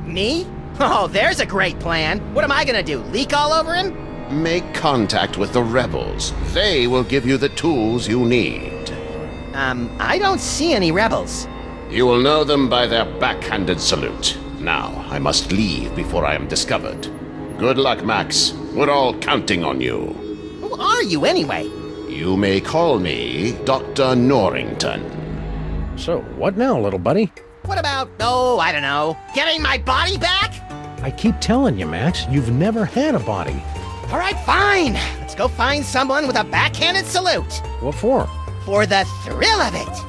Me? Oh, there's a great plan. What am I gonna do, leak all over him? Make contact with the rebels. They will give you the tools you need. I don't see any rebels. You will know them by their backhanded salute. Now, I must leave before I am discovered. Good luck, Max. We're all counting on you. Who are you, anyway? You may call me Dr. Norrington. So, what now, little buddy? What about, oh, I don't know, getting my body back? I keep telling you, Max, you've never had a body. All right, fine. Let's go find someone with a backhanded salute. What for? For the thrill of it.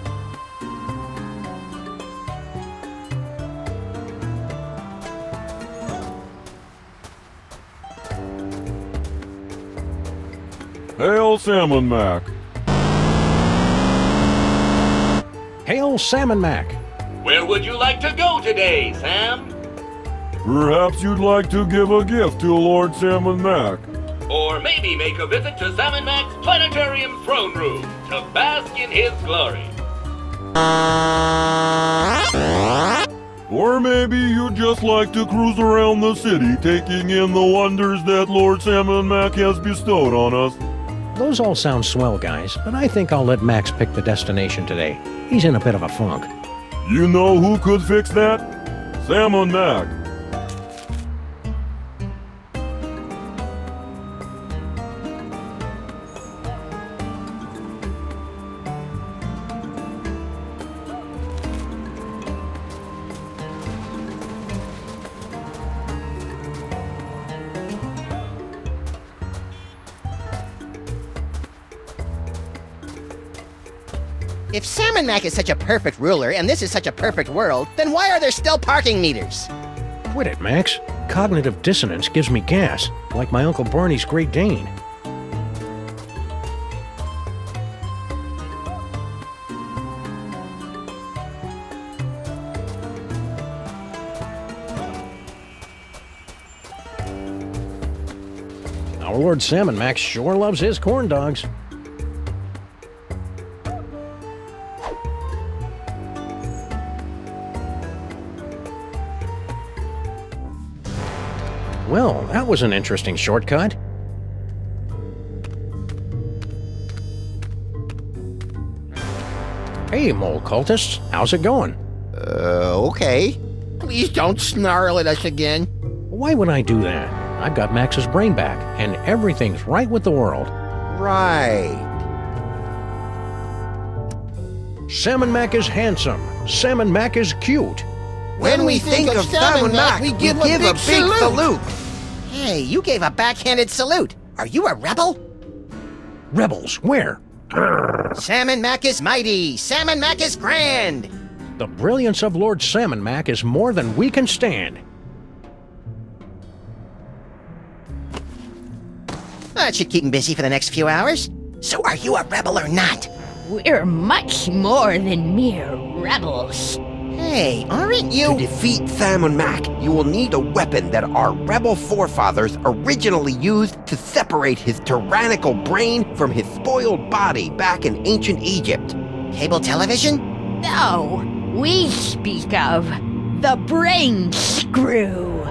Hail Salmon Mac. Hail Salmon Mac. Where would you like to go today, Sam? Perhaps you'd like to give a gift to Lord Salmon Mac. Or maybe make a visit to Salmon Mac's planetarium throne room to bask in his glory. Or maybe you'd just like to cruise around the city, taking in the wonders that Lord Salmon Mac has bestowed on us. Those all sound swell, guys, but I think I'll let Max pick the destination today. He's in a bit of a funk. You know who could fix that? Salmon Mac. If Salmon Mac is such a perfect ruler and this is such a perfect world, then why are there still parking meters? Quit it, Max. Cognitive dissonance gives me gas, like my Uncle Barney's Great Dane. Our Lord Salmon Max sure loves his corn dogs. Well, that was an interesting shortcut. Hey, mole cultists, how's it going? Okay. Please don't snarl at us again. Why would I do that? I've got Max's brain back, and everything's right with the world. Right. Salmon Mac is handsome. Salmon Mac is cute. When we think of Salmon Mac, we give a big salute. Hey, you gave a backhanded salute. Are you a rebel? Rebels, where? Salmon Mac is mighty. Salmon Mac is grand. The brilliance of Lord Salmon Mac is more than we can stand. That should keep him busy for the next few hours. So are you a rebel or not? We're much more than mere rebels. Hey, aren't you? To defeat Salmon Mac, you will need a weapon that our rebel forefathers originally used to separate his tyrannical brain from his spoiled body back in ancient Egypt. Cable television? No, we speak of the brain screw.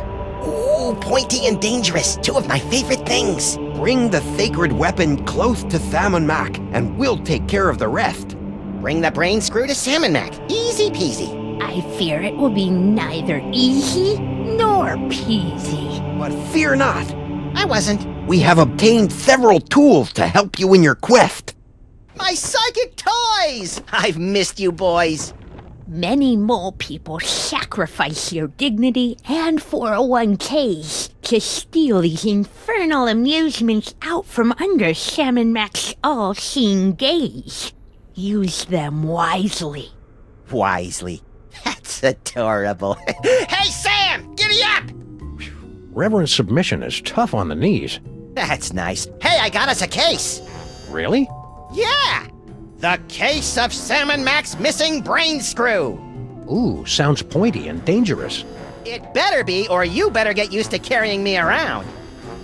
Ooh, pointy and dangerous. Two of my favorite things. Bring the sacred weapon close to Salmon Mac, and we'll take care of the rest. Bring the brain screw to Salmon Mac. Easy peasy. I fear it will be neither easy nor peasy. But fear not. I wasn't. We have obtained several tools to help you in your quest. My psychic toys! I've missed you boys. Many mole people sacrifice their dignity and 401ks to steal these infernal amusements out from under Salmon Mac's all-seeing gaze. Use them wisely. Wisely. That's adorable. Hey, Sam! Giddy up! Reverent submission is tough on the knees. That's nice. Hey, I got us a case. Really? Yeah! The case of Salmon Mac's missing brain screw. Ooh, sounds pointy and dangerous. It better be, or you better get used to carrying me around.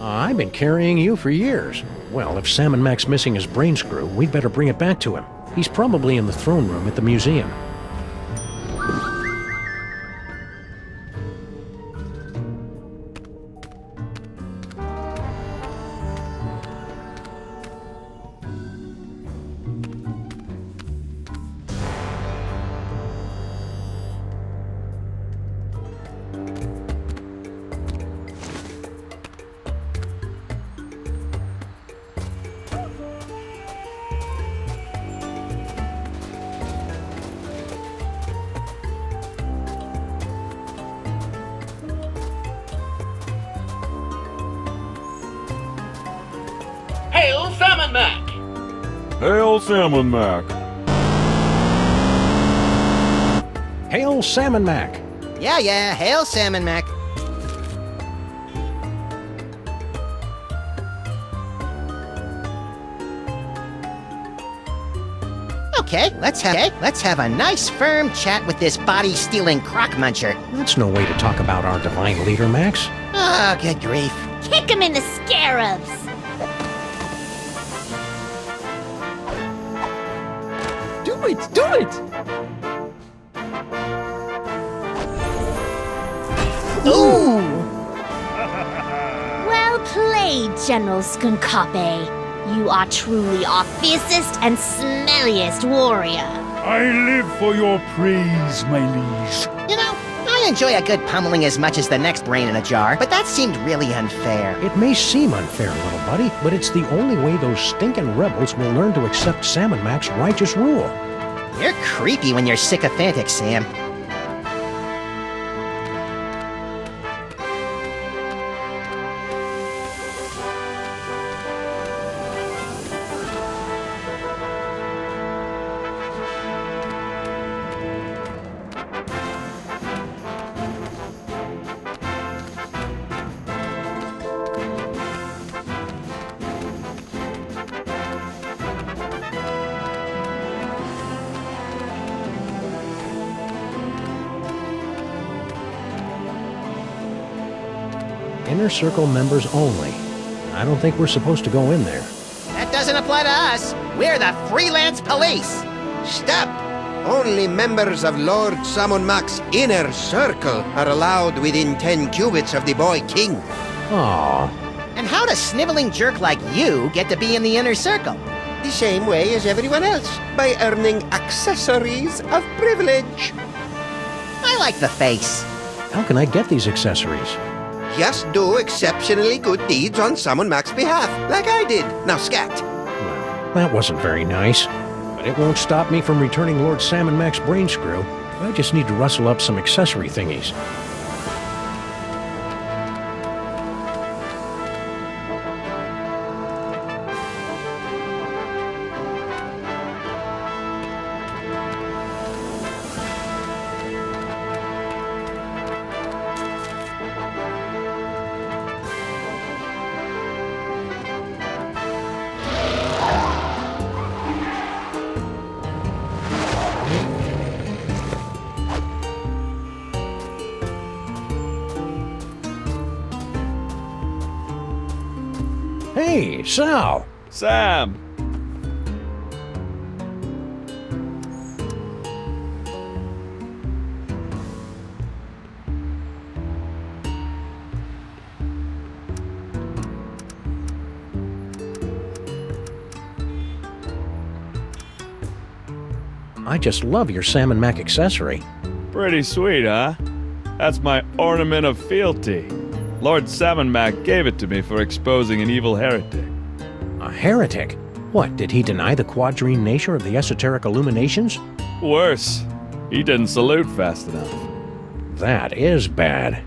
I've been carrying you for years. Well, if Salmon Mac's missing his brain screw, we'd better bring it back to him. He's probably in the throne room at the museum. Hail Salmon Mac! Hail Salmon Mac! Hail Salmon Mac! Yeah, hail Salmon Mac. Okay, let's have a nice firm chat with this body-stealing crock muncher. That's no way to talk about our divine leader, Max. Oh, good grief. Kick him in the scarabs. Do it! Ooh! Well played, General Skunkape. You are truly our fiercest and smelliest warrior. I live for your praise, my liege. You know, I enjoy a good pummeling as much as the next brain in a jar, but that seemed really unfair. It may seem unfair, little buddy, but it's the only way those stinking rebels will learn to accept Salmon Mac's righteous rule. You're creepy when you're sycophantic, Sam. Inner Circle members only. I don't think we're supposed to go in there. That doesn't apply to us. We're the freelance police. Stop! Only members of Lord Samonmak's inner circle are allowed within 10 cubits of the boy king. Aw. And how does sniveling jerk like you get to be in the inner circle? The same way as everyone else, by earning accessories of privilege. I like the face. How can I get these accessories? Just do exceptionally good deeds on Samonmak's behalf, like I did. Now scat. Well, that wasn't very nice. But it won't stop me from returning Lord Sam and Mac's brain screw. I just need to rustle up some accessory thingies. Hey, Sal! Sam! I just love your Sam and Mac accessory. Pretty sweet, huh? That's my ornament of fealty. Lord Salmon Mac gave it to me for exposing an evil heretic. A heretic? What, did he deny the quadrine nature of the esoteric illuminations? Worse, he didn't salute fast enough. That is bad.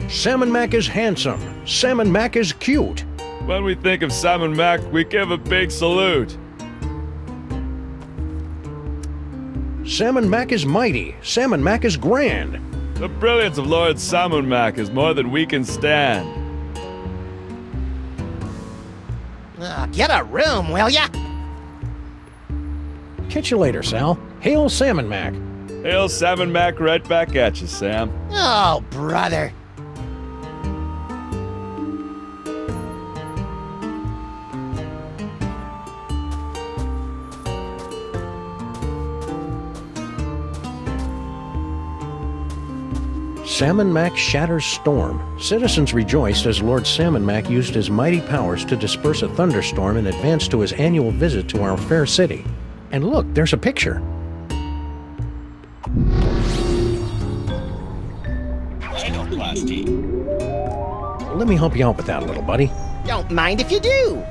Salmon Mac is handsome. Salmon Mac is cute. When we think of Salmon Mac, we give a big salute. Salmon Mac is mighty. Salmon Mac is grand. The brilliance of Lord Salmon Mac is more than we can stand. Get a room, will ya? Catch you later, Sal. Hail Salmon Mac. Hail Salmon Mac right back at you, Sam. Oh, brother. Salmon Mac shatters storm. Citizens rejoiced as Lord Salmon Mac used his mighty powers to disperse a thunderstorm in advance to his annual visit to our fair city. And look, there's a picture. Let me help you out with that, little buddy. Don't mind if you do.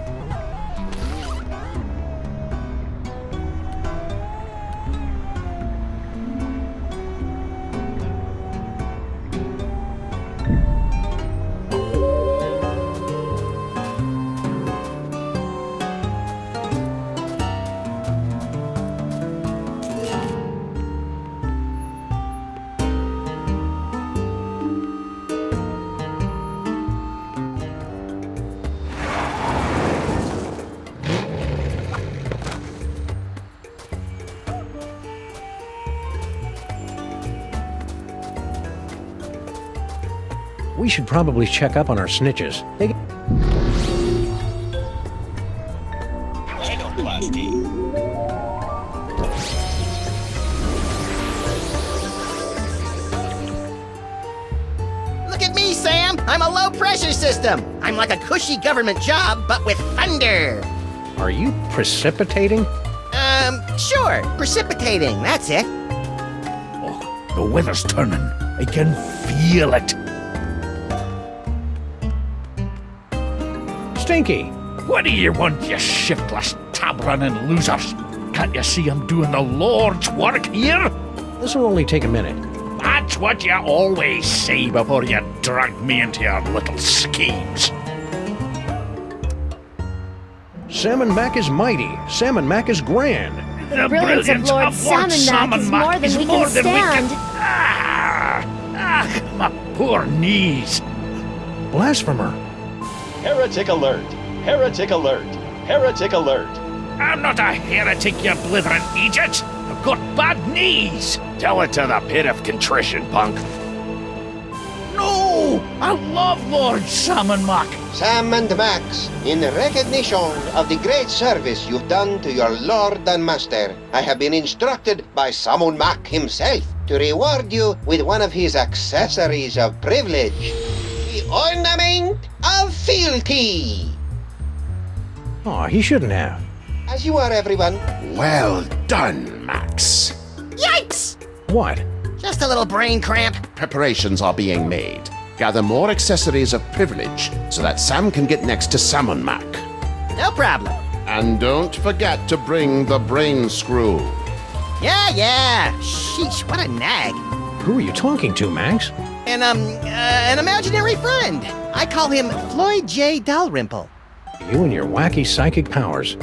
We should probably check up on our snitches. Look at me, Sam. I'm a low-pressure system. I'm like a cushy government job, but with thunder. Are you precipitating? Sure. Precipitating. That's it. Oh, the weather's turning. I can feel it. Stinky! What do you want, you shiftless, tab-running losers? Can't you see I'm doing the Lord's work here? This will only take a minute. That's what you always say before you drag me into your little schemes. Salmon Mac is mighty. Salmon Mac is grand. The brilliance of Lord Salmon Mac is more than we can stand. My poor knees. Blasphemer. Heretic alert! Heretic alert! Heretic alert! I'm not a heretic, you blithering idiot. I've got bad knees. Tell it to the pit of contrition, punk. No! I love Lord Sam and Mac. Sam and Max, in recognition of the great service you've done to your lord and master, I have been instructed by Sam Mac himself to reward you with one of his accessories of privilege, the ornament of fealty. Oh, he shouldn't have. As you are, everyone. Well done, Max. Yikes! What? Just a little brain cramp. Preparations are being made. Gather more accessories of privilege so that Sam can get next to Salmon Mac. No problem. And don't forget to bring the brain screw. Yeah. Sheesh, what a nag. Who are you talking to, Max? An imaginary friend. I call him Floyd J. Dalrymple. You and your wacky psychic powers.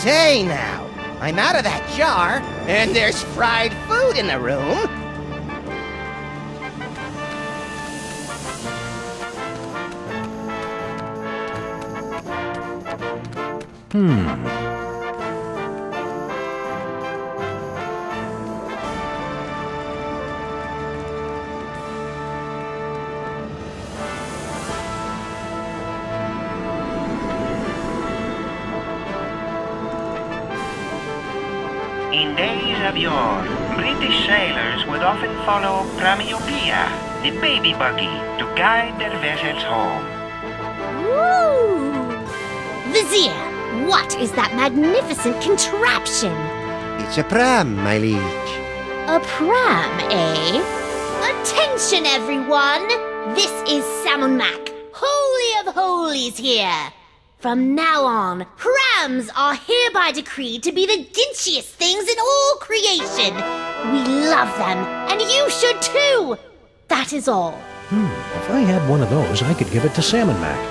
Say now, I'm out of that jar, and there's fried food in the room. In days of yore, British sailors would often follow Pramiopia, the baby buggy, to guide their vessels home. Woo! Vizier, what is that magnificent contraption? It's a pram, my liege. A pram, eh? Attention, everyone! This is Salmon Mac, Holy of Holies here. From now on, prams are hereby decreed to be the ginchiest things in all creation. We love them, and you should too. That is all. If I had one of those, I could give it to Salmon Mac.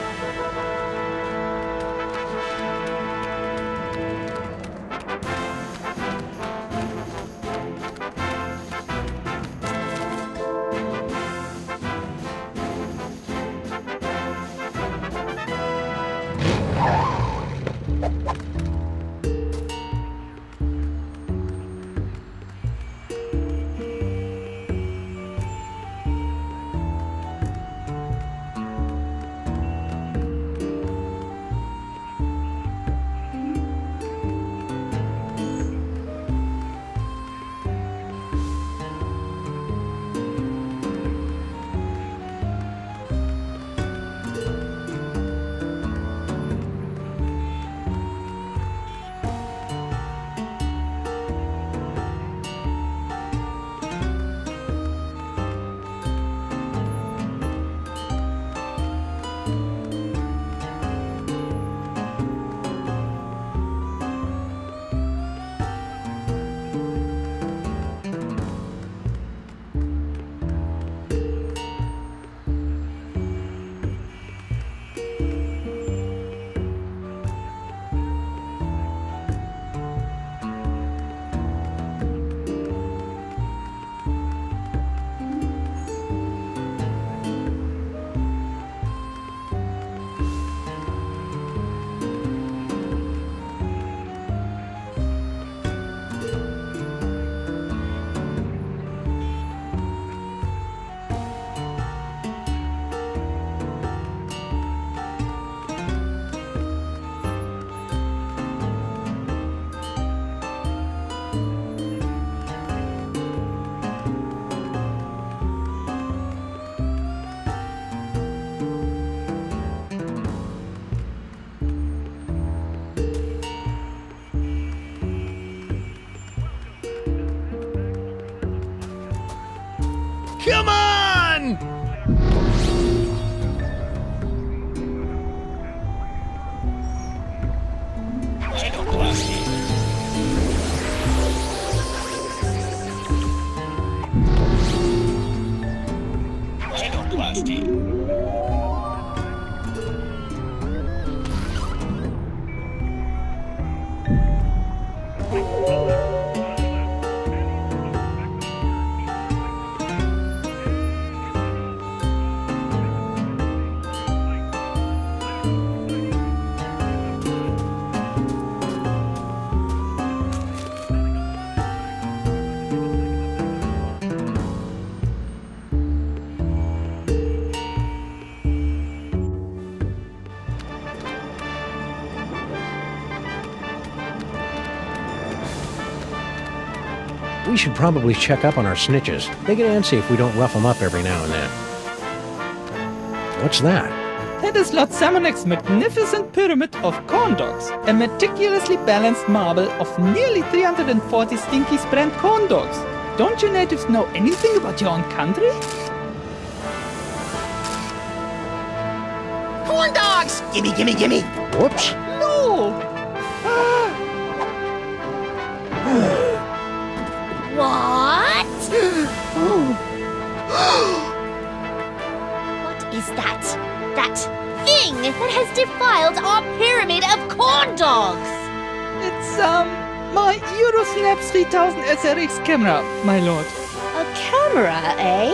Come on! We should probably check up on our snitches. They get antsy if we don't rough them up every now and then. What's that? That is Lord Samonek's magnificent pyramid of corn dogs, a meticulously balanced marble of nearly 340 stinky brand corn dogs. Don't you natives know anything about your own country? Corn dogs! Gimme, gimme, gimme! Whoops. No! What? What is that? That thing that has defiled our pyramid of corn dogs! It's, my Eurosnap 3000 SRX camera, my lord. A camera, eh?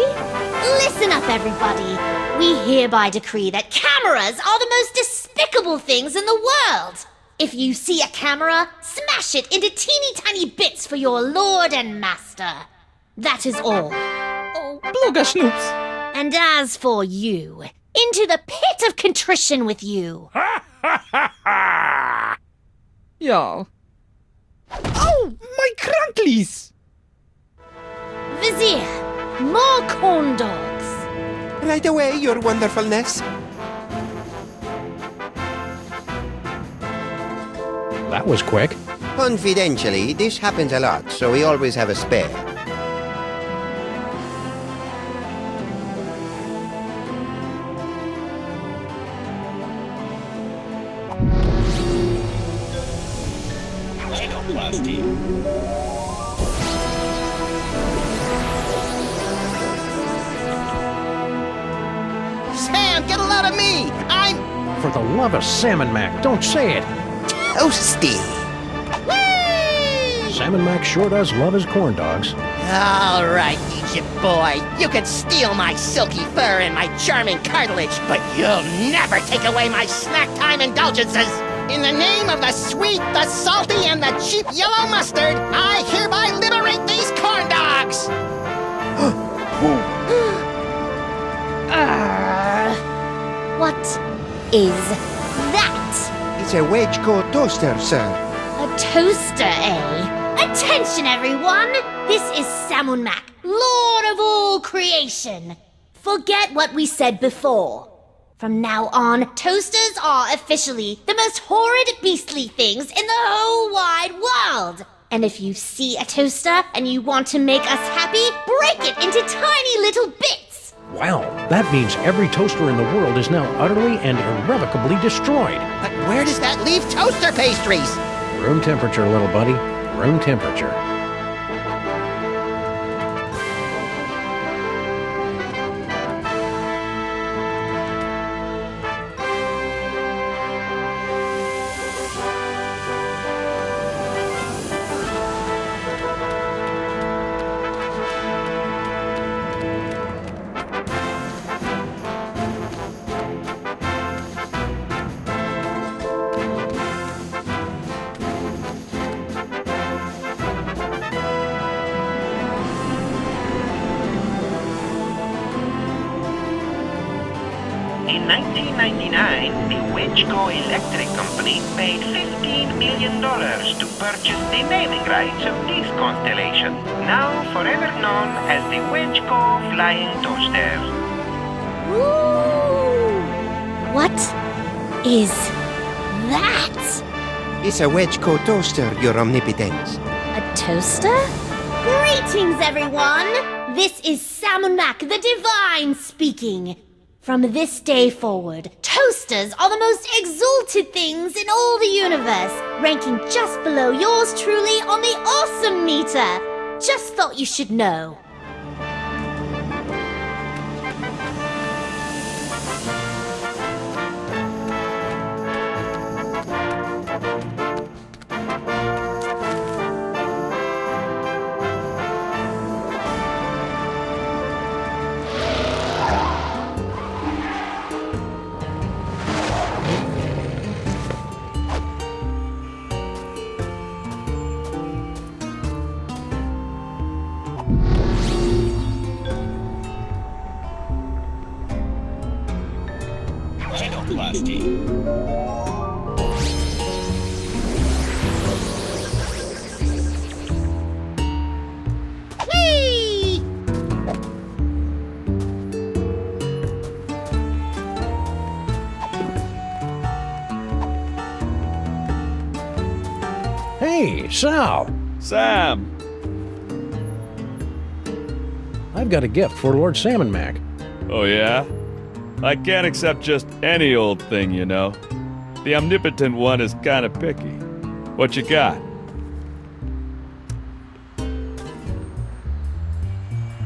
Listen up, everybody. We hereby decree that cameras are the most despicable things in the world. If you see a camera, smash it into teeny tiny bits for your lord and master. That is all. Oh, Bloggerschnoops. And as for you, into the pit of contrition with you. Yeah. Oh, my crunklies! Vizier, more corn dogs. Right away, your wonderfulness. That was quick. Confidentially, this happens a lot, so we always have a spare. Sam, get a load of me! I'm For the love of Salmon Mac, don't say it. Toasty. Salmon Mac sure does love his corn dogs. All right, Egypt boy. You can steal my silky fur and my charming cartilage, but you'll never take away my snack time indulgences. In the name of the sweet, the salty, and the cheap yellow mustard, I hereby liberate these corn dogs! What is that? It's a wedge-core toaster, sir. A toaster, eh? Attention, everyone! This is Samun Mac, Lord of all creation. Forget what we said before. From now on, toasters are officially the most horrid, beastly things in the whole wide world. And if you see a toaster and you want to make us happy, break it into tiny little bits. Wow, that means every toaster in the world is now utterly and irrevocably destroyed. But where does that leave toaster pastries? Room temperature, little buddy. Room temperature. In 1999, the Wedgeco Electric Company paid $15 million to purchase the naming rights of this constellation, now forever known as the Wedgeco Flying Toaster. Ooh! What is that? It's a wedge-core toaster, your omnipotence. A toaster? Greetings, everyone! This is Samun Mac the Divine speaking. From this day forward, toasters are the most exalted things in all the universe, ranking just below yours truly on the awesome meter. Just thought you should know. Hey, Sal! Sam! I've got a gift for Lord Salmon Mac. Oh, yeah? I can't accept just any old thing, you know. The omnipotent one is kinda picky. What you got?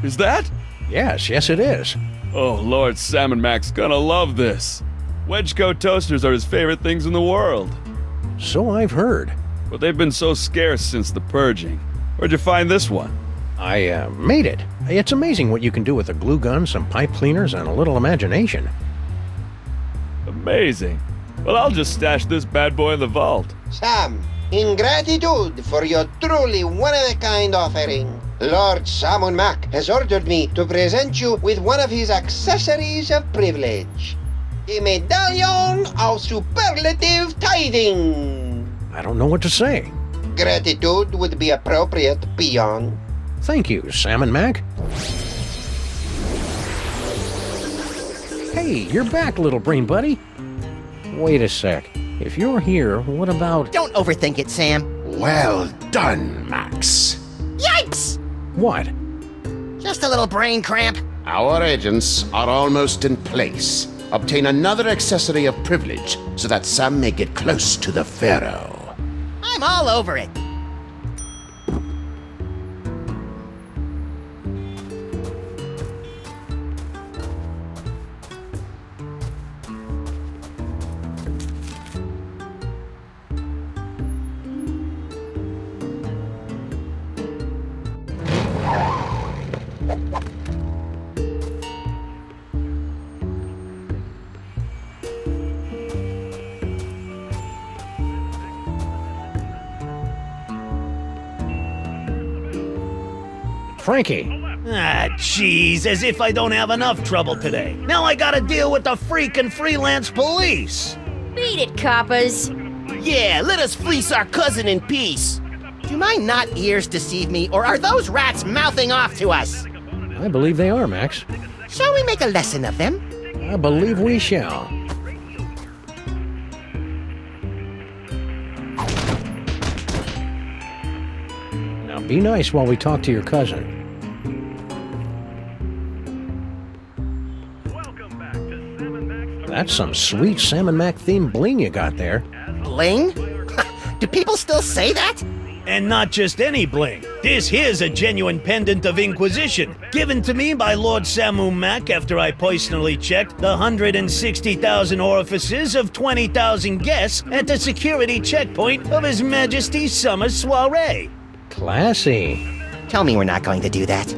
Is that? Yes, it is. Oh, Lord Salmon Mac's gonna love this. Wedgecoat toasters are his favorite things in the world. So I've heard. But they've been so scarce since the purging. Where'd you find this one? I made it. It's amazing what you can do with a glue gun, some pipe cleaners, and a little imagination. Amazing. Well, I'll just stash this bad boy in the vault. Sam, in gratitude for your truly one-of-a-kind offering, Lord Salmon Mac has ordered me to present you with one of his accessories of privilege. A medallion of superlative tithing. I don't know what to say. Gratitude would be appropriate, peon. Thank you, Salmon Mac. Hey, you're back, little brain buddy. Wait a sec. If you're here, what about... Don't overthink it, Sam. Well done, Max. Yipes! What? Just a little brain cramp. Our agents are almost in place. Obtain another accessory of privilege so that Sam may get close to the Pharaoh. I'm all over it. Frankie! Ah, jeez, as if I don't have enough trouble today. Now I gotta deal with the freaking freelance police. Beat it, coppers. Yeah, let us fleece our cousin in peace. Do my not ears deceive me, or are those rats mouthing off to us? I believe they are, Max. Shall we make a lesson of them? I believe we shall. Now be nice while we talk to your cousin. That's some sweet Salmon Mac themed bling you got there. Bling? Do people still say that? And not just any bling. This here's a genuine pendant of Inquisition, given to me by Lord Salmon Mac after I personally checked the 160,000 orifices of 20,000 guests at the security checkpoint of His Majesty's summer soiree. Classy. Tell me we're not going to do that.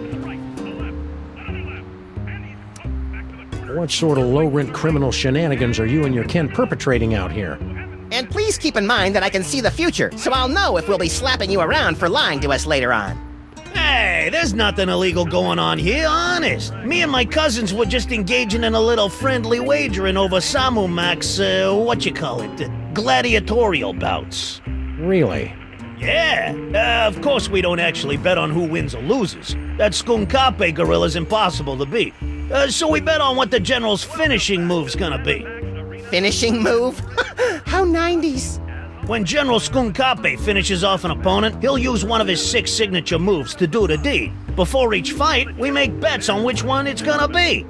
What sort of low-rent criminal shenanigans are you and your kin perpetrating out here? And please keep in mind that I can see the future, so I'll know if we'll be slapping you around for lying to us later on. Hey, there's nothing illegal going on here, honest. Me and my cousins were just engaging in a little friendly wagering over Samu Mac's, gladiatorial bouts. Really? Yeah, of course we don't actually bet on who wins or loses. That Skunkape gorilla's impossible to beat. So we bet on what the general's finishing move's gonna be. Finishing move? How 90s. When General Skunkape finishes off an opponent, he'll use one of his 6 signature moves to do the deed. Before each fight, we make bets on which one it's gonna be.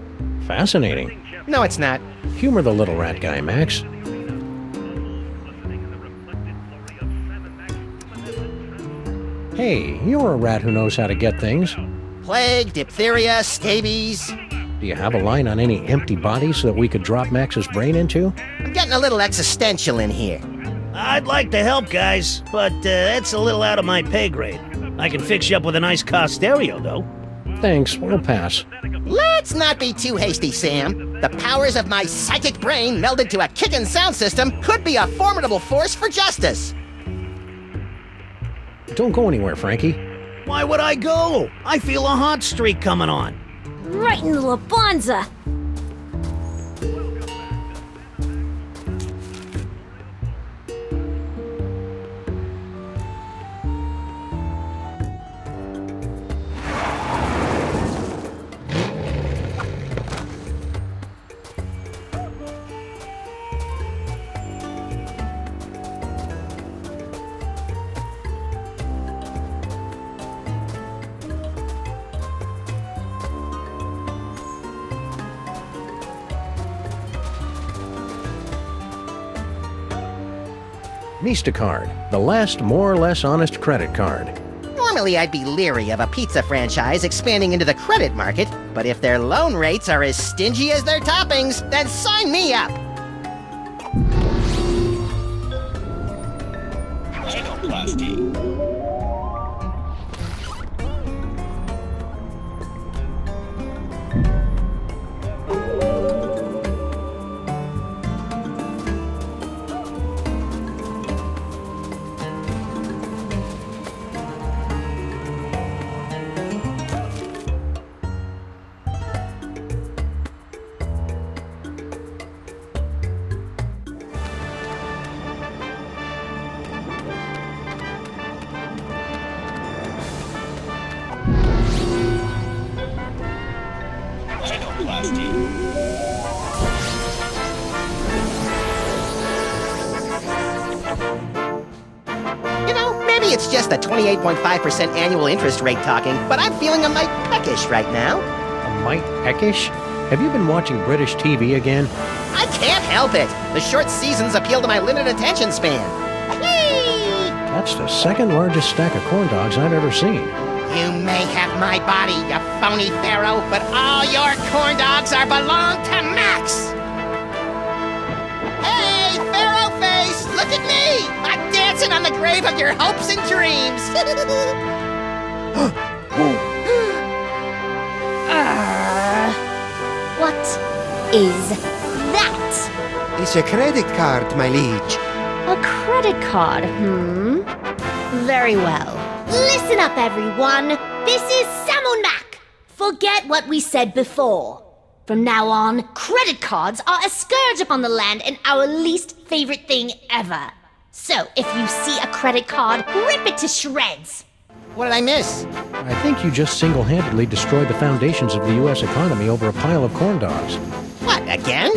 Fascinating. No, it's not. Humor the little rat guy, Max. Hey, you're a rat who knows how to get things. Plague, diphtheria, scabies. Do you have a line on any empty bodies so that we could drop Max's brain into? I'm getting a little existential in here. I'd like to help, guys, but it's a little out of my pay grade. I can fix you up with a nice car stereo, though. Thanks, we'll pass. Let's not be too hasty, Sam. The powers of my psychic brain melded to a kickin' sound system could be a formidable force for justice. Don't go anywhere, Frankie. Why would I go? I feel a hot streak coming on. Right in the Labanza. MistaCard, the last more or less honest credit card. Normally, I'd be leery of a pizza franchise expanding into the credit market, but if their loan rates are as stingy as their toppings, then sign me up. Maybe it's just the 28.5% annual interest rate talking, but I'm feeling a mite peckish right now. A mite peckish? Have you been watching British TV again? I can't help it. The short seasons appeal to my limited attention span. Whee! That's the second largest stack of corn dogs I've ever seen. You may have my body, you phony pharaoh, but all your corn dogs are belong to Max! Hey, Pharaoh face, look at me! I'm dancing on the grave of your hopes and dreams! What is that? It's a credit card, my liege. A credit card, Very well. Listen up, everyone. This is Samonak. Forget what we said before. From now on, credit cards are a scourge upon the land and our least favorite thing ever. So, if you see a credit card, rip it to shreds. What did I miss? I think you just single-handedly destroyed the foundations of the U.S. economy over a pile of corn dogs. What, again?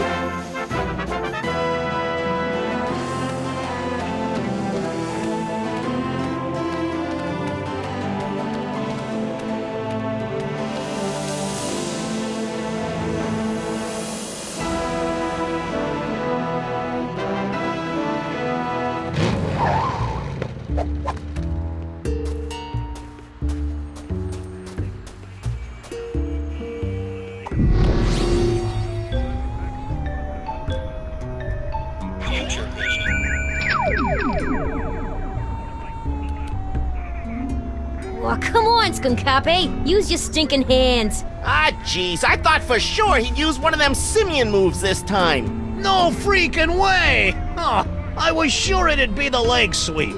Well, come on, Skunkape. Use your stinking hands. Ah, jeez, I thought for sure he'd use one of them simian moves this time. No freaking way! Oh, I was sure it'd be the leg sweep.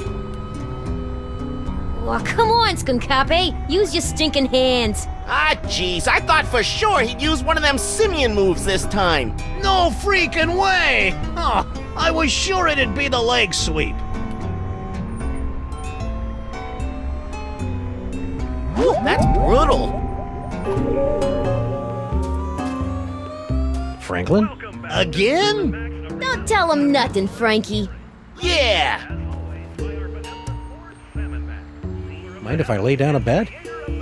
Well, come on, Skunkape. Use your stinking hands. Ah, jeez, I thought for sure he'd use one of them simian moves this time. No freaking way! Oh, I was sure it'd be the leg sweep. Ooh, that's brutal. Franklin? Again? Don't tell him nothing, Frankie. Yeah! Mind if I lay down a bet?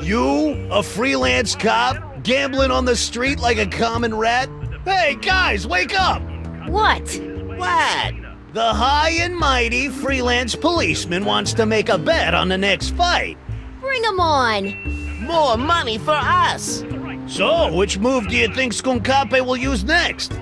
You, a freelance cop, gambling on the street like a common rat? Hey, guys, wake up! What? What? The high and mighty freelance policeman wants to make a bet on the next fight. Bring him on. More money for us. So, which move do you think Skunkape will use next?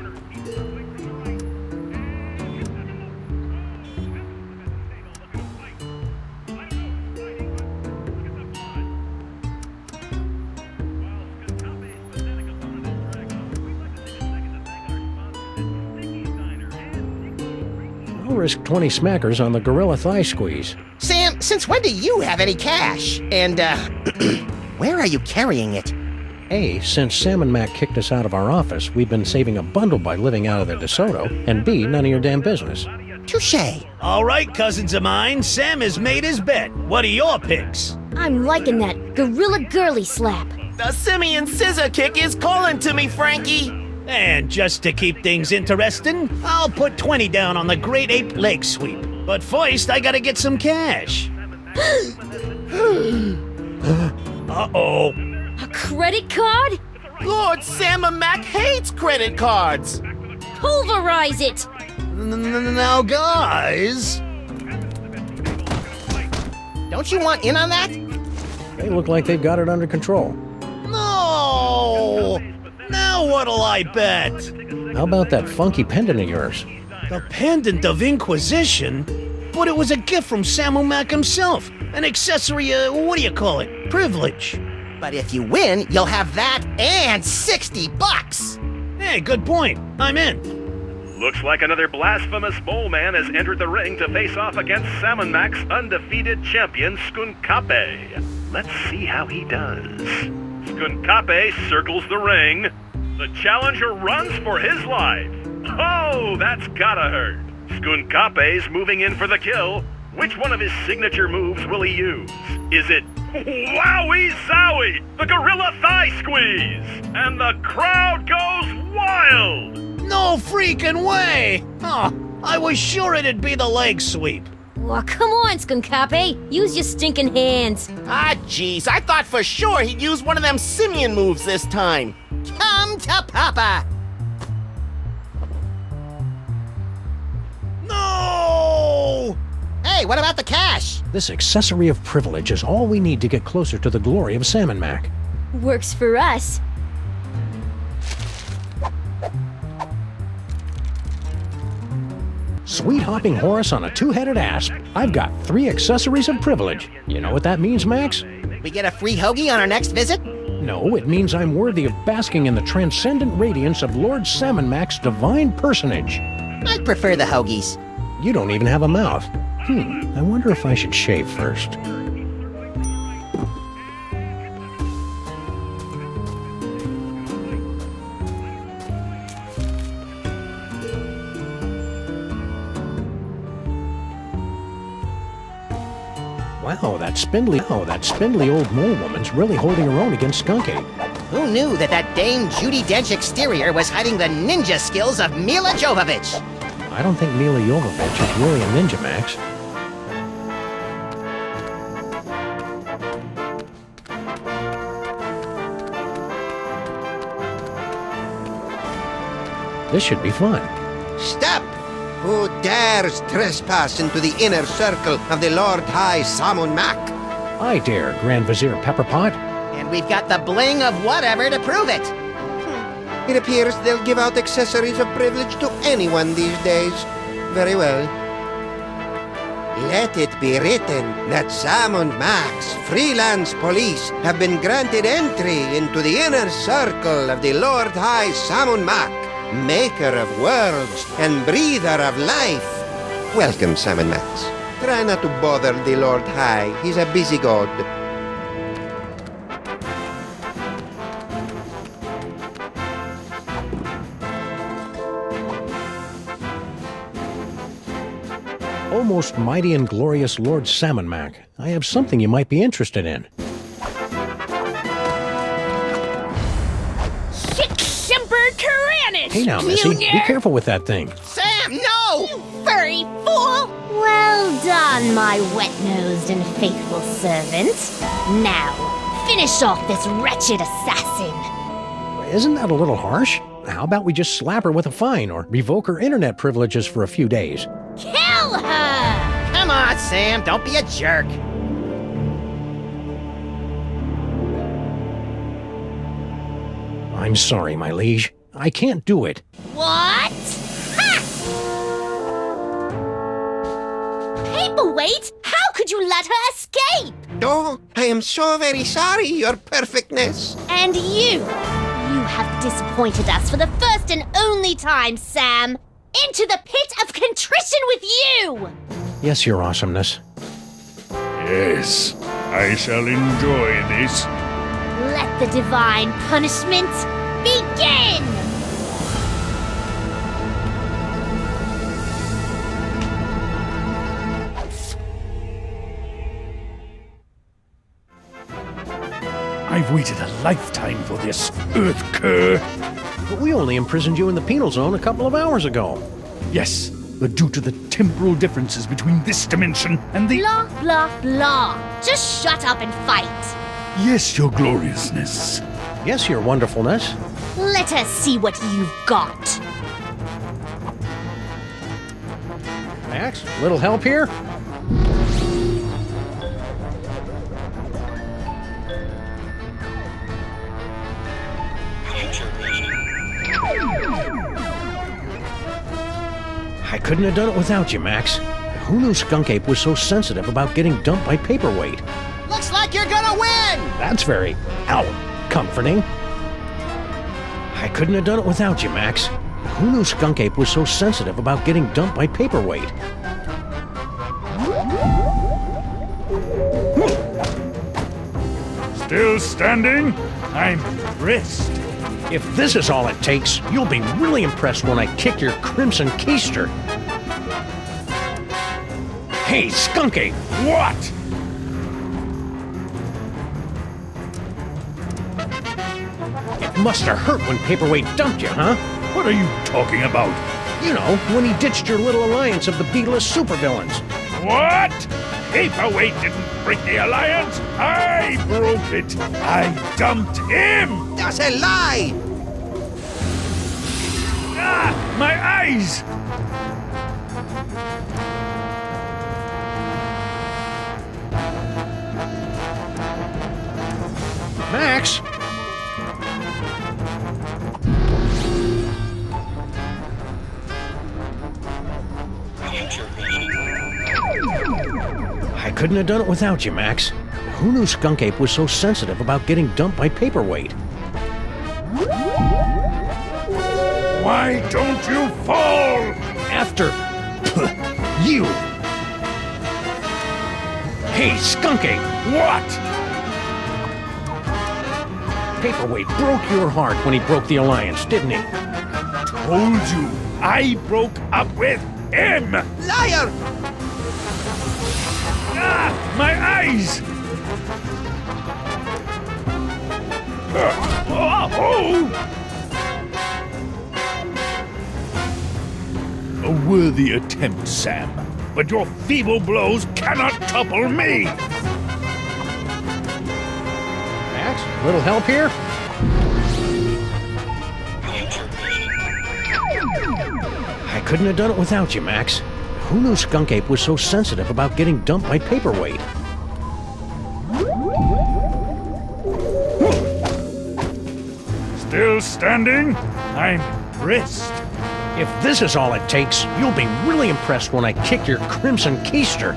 I'll risk 20 smackers on the gorilla thigh squeeze. Sam, since when do you have any cash? And, where are you carrying it? A, since Sam and Mac kicked us out of our office, we've been saving a bundle by living out of their DeSoto, and B, none of your damn business. Touché. All right, cousins of mine, Sam has made his bet. What are your picks? I'm liking that gorilla girly slap. The simian scissor kick is calling to me, Frankie. And just to keep things interesting, I'll put 20 down on the great ape leg sweep. But first, I gotta get some cash. Uh-oh. A credit card? Lord Sam and Mac hates credit cards. Pulverize it. Now, guys, Don't you want in on that? They look like they've got it under control. No! Now what'll I bet? How about that funky pendant of yours? The Pendant of Inquisition? But it was a gift from Samu Mac himself. An accessory, what do you call it? Privilege. But if you win, you'll have that and $60. Hey, good point. I'm in. Looks like another blasphemous mole man has entered the ring to face off against Salmon Mac's undefeated champion, Skunkape. Let's see how he does. Skunkape circles the ring. The challenger runs for his life. Oh, that's gotta hurt. Skunkape's moving in for the kill. Which one of his signature moves will he use? Is it Wowie Zowie, the Gorilla Thigh Squeeze? And the crowd goes wild! No freaking way! Oh, I was sure it'd be the leg sweep. Well, come on, Skunkape. Use your stinking hands. Ah, jeez, I thought for sure he'd use one of them simian moves this time. Come to Papa! No! Hey, what about the cash? This accessory of privilege is all we need to get closer to the glory of Salmon Mac. Works for us. Sweet hopping Horace on a two-headed asp. I've got 3 accessories of privilege. You know what that means, Max? We get a free hoagie on our next visit? No, it means I'm worthy of basking in the transcendent radiance of Lord Salmon Mac's divine personage. I'd prefer the hoagies. You don't even have a mouth. I wonder if I should shave first. Wow, that spindly old mole woman's really holding her own against Skunk Ape. Who knew that Dame Judi Dench exterior was hiding the ninja skills of Mila Jovovich? I don't think Mila Jovovich is really a ninja, Max. This should be fun. Stop! Who dares trespass into the inner circle of the Lord High Salmon Mac? I dare, Grand Vizier Pepperpot. And we've got the bling of whatever to prove it. It appears they'll give out accessories of privilege to anyone these days. Very well. Let it be written that Salmon Mac's freelance police have been granted entry into the inner circle of the Lord High Salmon Mac, maker of worlds and breather of life. Welcome, Salmon Max. Try not to bother the Lord High. He's a busy god. O most mighty and glorious Lord Salmon Mac, I have something you might be interested in. Hey now, Missy, be careful with that thing. Sam, no! You furry fool! Well done, my wet-nosed and faithful servant. Now, finish off this wretched assassin. Isn't that a little harsh? How about we just slap her with a fine or revoke her internet privileges for a few days? Kill her! Come on, Sam, don't be a jerk. I'm sorry, my liege. I can't do it. What? Ha! Paperweight? How could you let her escape? Oh, I am so very sorry, Your Perfectness. And you have disappointed us for the first and only time, Sam. Into the pit of contrition with you! Yes, Your Awesomeness. Yes, I shall enjoy this. Let the divine punishment begin! I've waited a lifetime for this, Earth Cur. But we only imprisoned you in the penal zone a couple of hours ago. Yes, but due to the temporal differences between this dimension and the... Blah, blah, blah. Just shut up and fight. Yes, Your Gloriousness. Yes, Your Wonderfulness. Let us see what you've got. Max, little help here? I couldn't have done it without you, Max. Who knew Skunk Ape was so sensitive about getting dumped by Paperweight? Looks like you're gonna win! That's very, comforting. I couldn't have done it without you, Max. Who knew Skunk Ape was so sensitive about getting dumped by Paperweight? Still standing? I'm impressed. If this is all it takes, you'll be really impressed when I kick your crimson keister. Hey, Skunk Ape! What? It must have hurt when Paperweight dumped you, huh? What are you talking about? You know, when he ditched your little alliance of the B-list supervillains. What? Paperweight didn't break the alliance. I broke it. I dumped him. That's a lie! Ah, my eyes! Max? I couldn't have done it without you, Max. Who knew Skunk Ape was so sensitive about getting dumped by Paperweight? Why don't you fall? After you. Hey, Skunk Ape! What? Paperweight broke your heart when he broke the alliance, didn't he? Told you, I broke up with him. Liar! Ah, my eyes! A worthy attempt, Sam, but your feeble blows cannot topple me! Max, little help here? I couldn't have done it without you, Max. Who knew Skunk Ape was so sensitive about getting dumped by Paperweight? Still standing? I'm impressed. If this is all it takes, you'll be really impressed when I kick your crimson keister.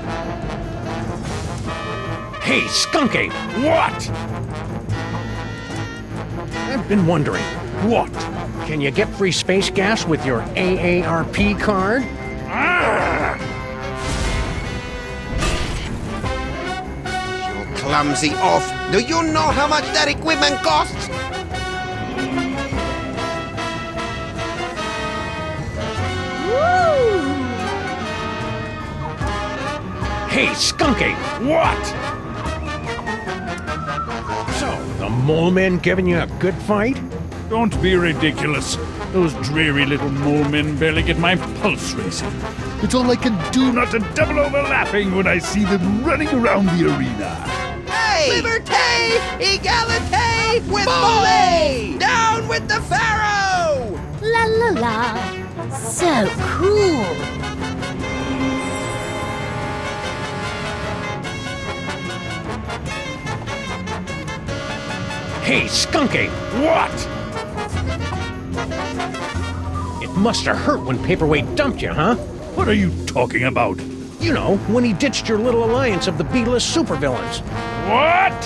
Hey, Skunk Ape! What? I've been wondering, What? can you get free space gas with your AARP card? Ah! You clumsy oaf! Do you know how much that equipment costs? Hey, Skunk Ape! What? So, the mole men giving you a good fight? Don't be ridiculous. Those dreary little mole men barely get my pulse racing. It's all I can do not to double over laughing when I see them running around the arena. Hey! Liberté! Égalité! With Mole! Down with the Pharaoh! La la la. So cool. Hey, Skunk Ape! What? It must have hurt when Paperweight dumped you, huh? What are you talking about? You know, when he ditched your little alliance of the B-list supervillains. What?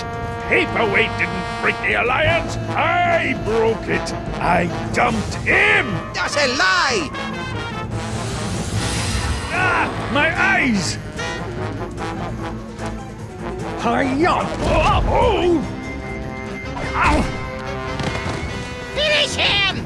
Paperweight didn't break the alliance. I broke it. I dumped him. That's a lie! Ah, my eyes! Hi-ya! Oh! Ow! Finish him!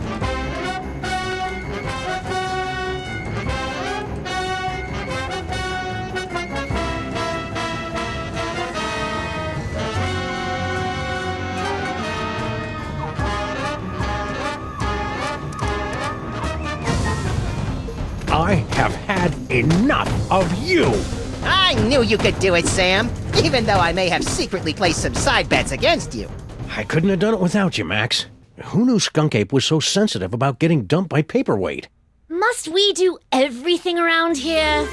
I have had enough of you! I knew you could do it, Sam, even though I may have secretly placed some side bets against you. I couldn't have done it without you, Max. Who knew Skunk Ape was so sensitive about getting dumped by Paperweight? Must we do everything around here?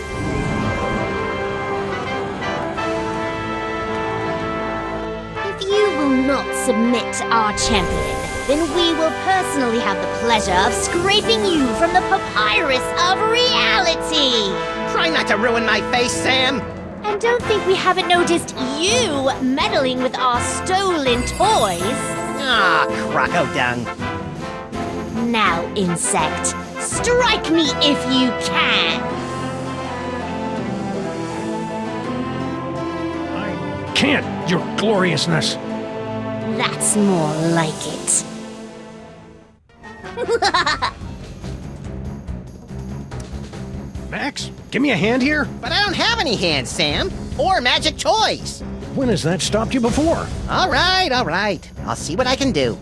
If you will not submit to our champion, then we will personally have the pleasure of scraping you from the papyrus of reality. Try not to ruin my face, Sam. And don't think we haven't noticed you meddling with our stolen toys. Ah, croco dung. Now, insect, strike me if you can. I can't, your gloriousness. That's more like it. Max, give me a hand here. But I don't have any hands, Sam. Or magic toys. When has that stopped you before? All right. I'll see what I can do.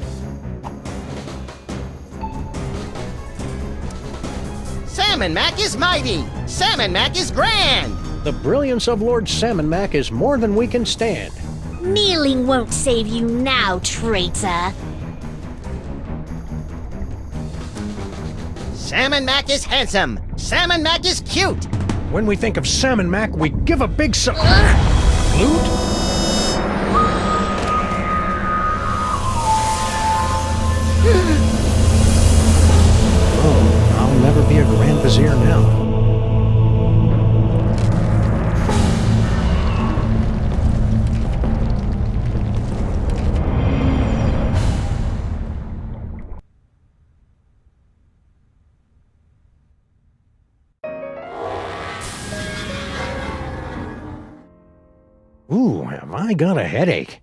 Salmon Mac is mighty. Salmon Mac is grand. The brilliance of Lord Salmon Mac is more than we can stand. Kneeling won't save you now, traitor. Salmon Mac is handsome. Salmon Mac is cute. When we think of Salmon Mac, we give a big salute? Oh, I'll never be a Grand Vizier now. Ooh, have I got a headache.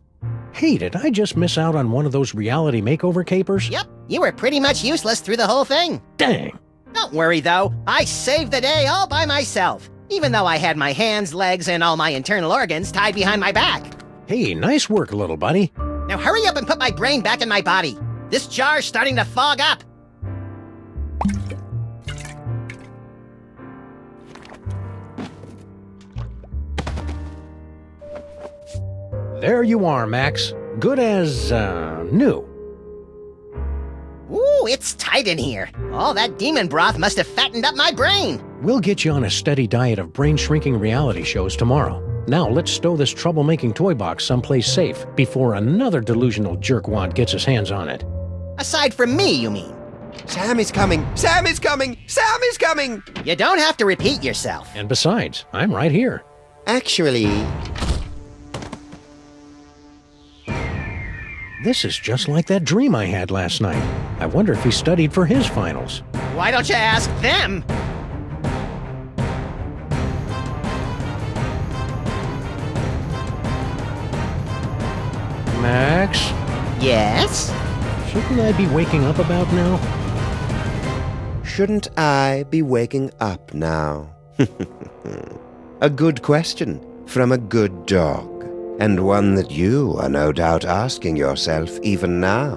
Hey, did I just miss out on one of those reality makeover capers? Yep, you were pretty much useless through the whole thing. Dang. Don't worry, though. I saved the day all by myself, even though I had my hands, legs, and all my internal organs tied behind my back. Hey, nice work, little buddy. Now hurry up and put my brain back in my body. This jar's starting to fog up. There you are, Max. Good as, new. Ooh, it's tight in here. All that demon broth must have fattened up my brain. We'll get you on a steady diet of brain-shrinking reality shows tomorrow. Now let's stow this troublemaking toy box someplace safe before another delusional jerkwad gets his hands on it. Aside from me, you mean? Sam is coming! Sam is coming! Sam is coming! You don't have to repeat yourself. And besides, I'm right here. Actually... This is just like that dream I had last night. I wonder if he studied for his finals. Why don't you ask them? Max? Yes? Shouldn't I be waking up about now? Shouldn't I be waking up now? A good question from a good dog. And one that you are no doubt asking yourself even now,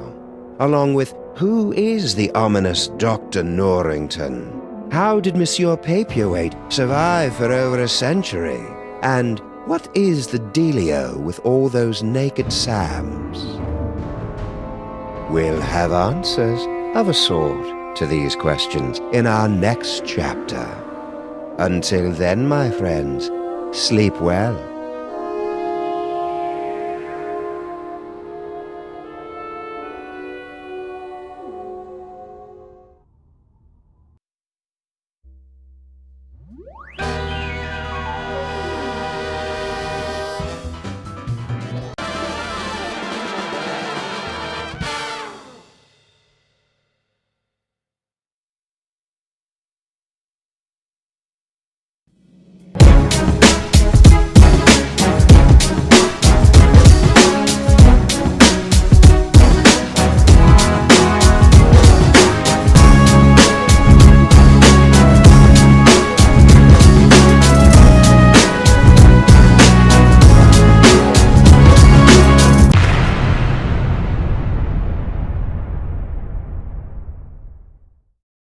along with who is the ominous Dr. Norrington? How did Monsieur Paperweight survive for over a century? And what is the dealio with all those naked Sams? We'll have answers of a sort to these questions in our next chapter. Until then, my friends, sleep well.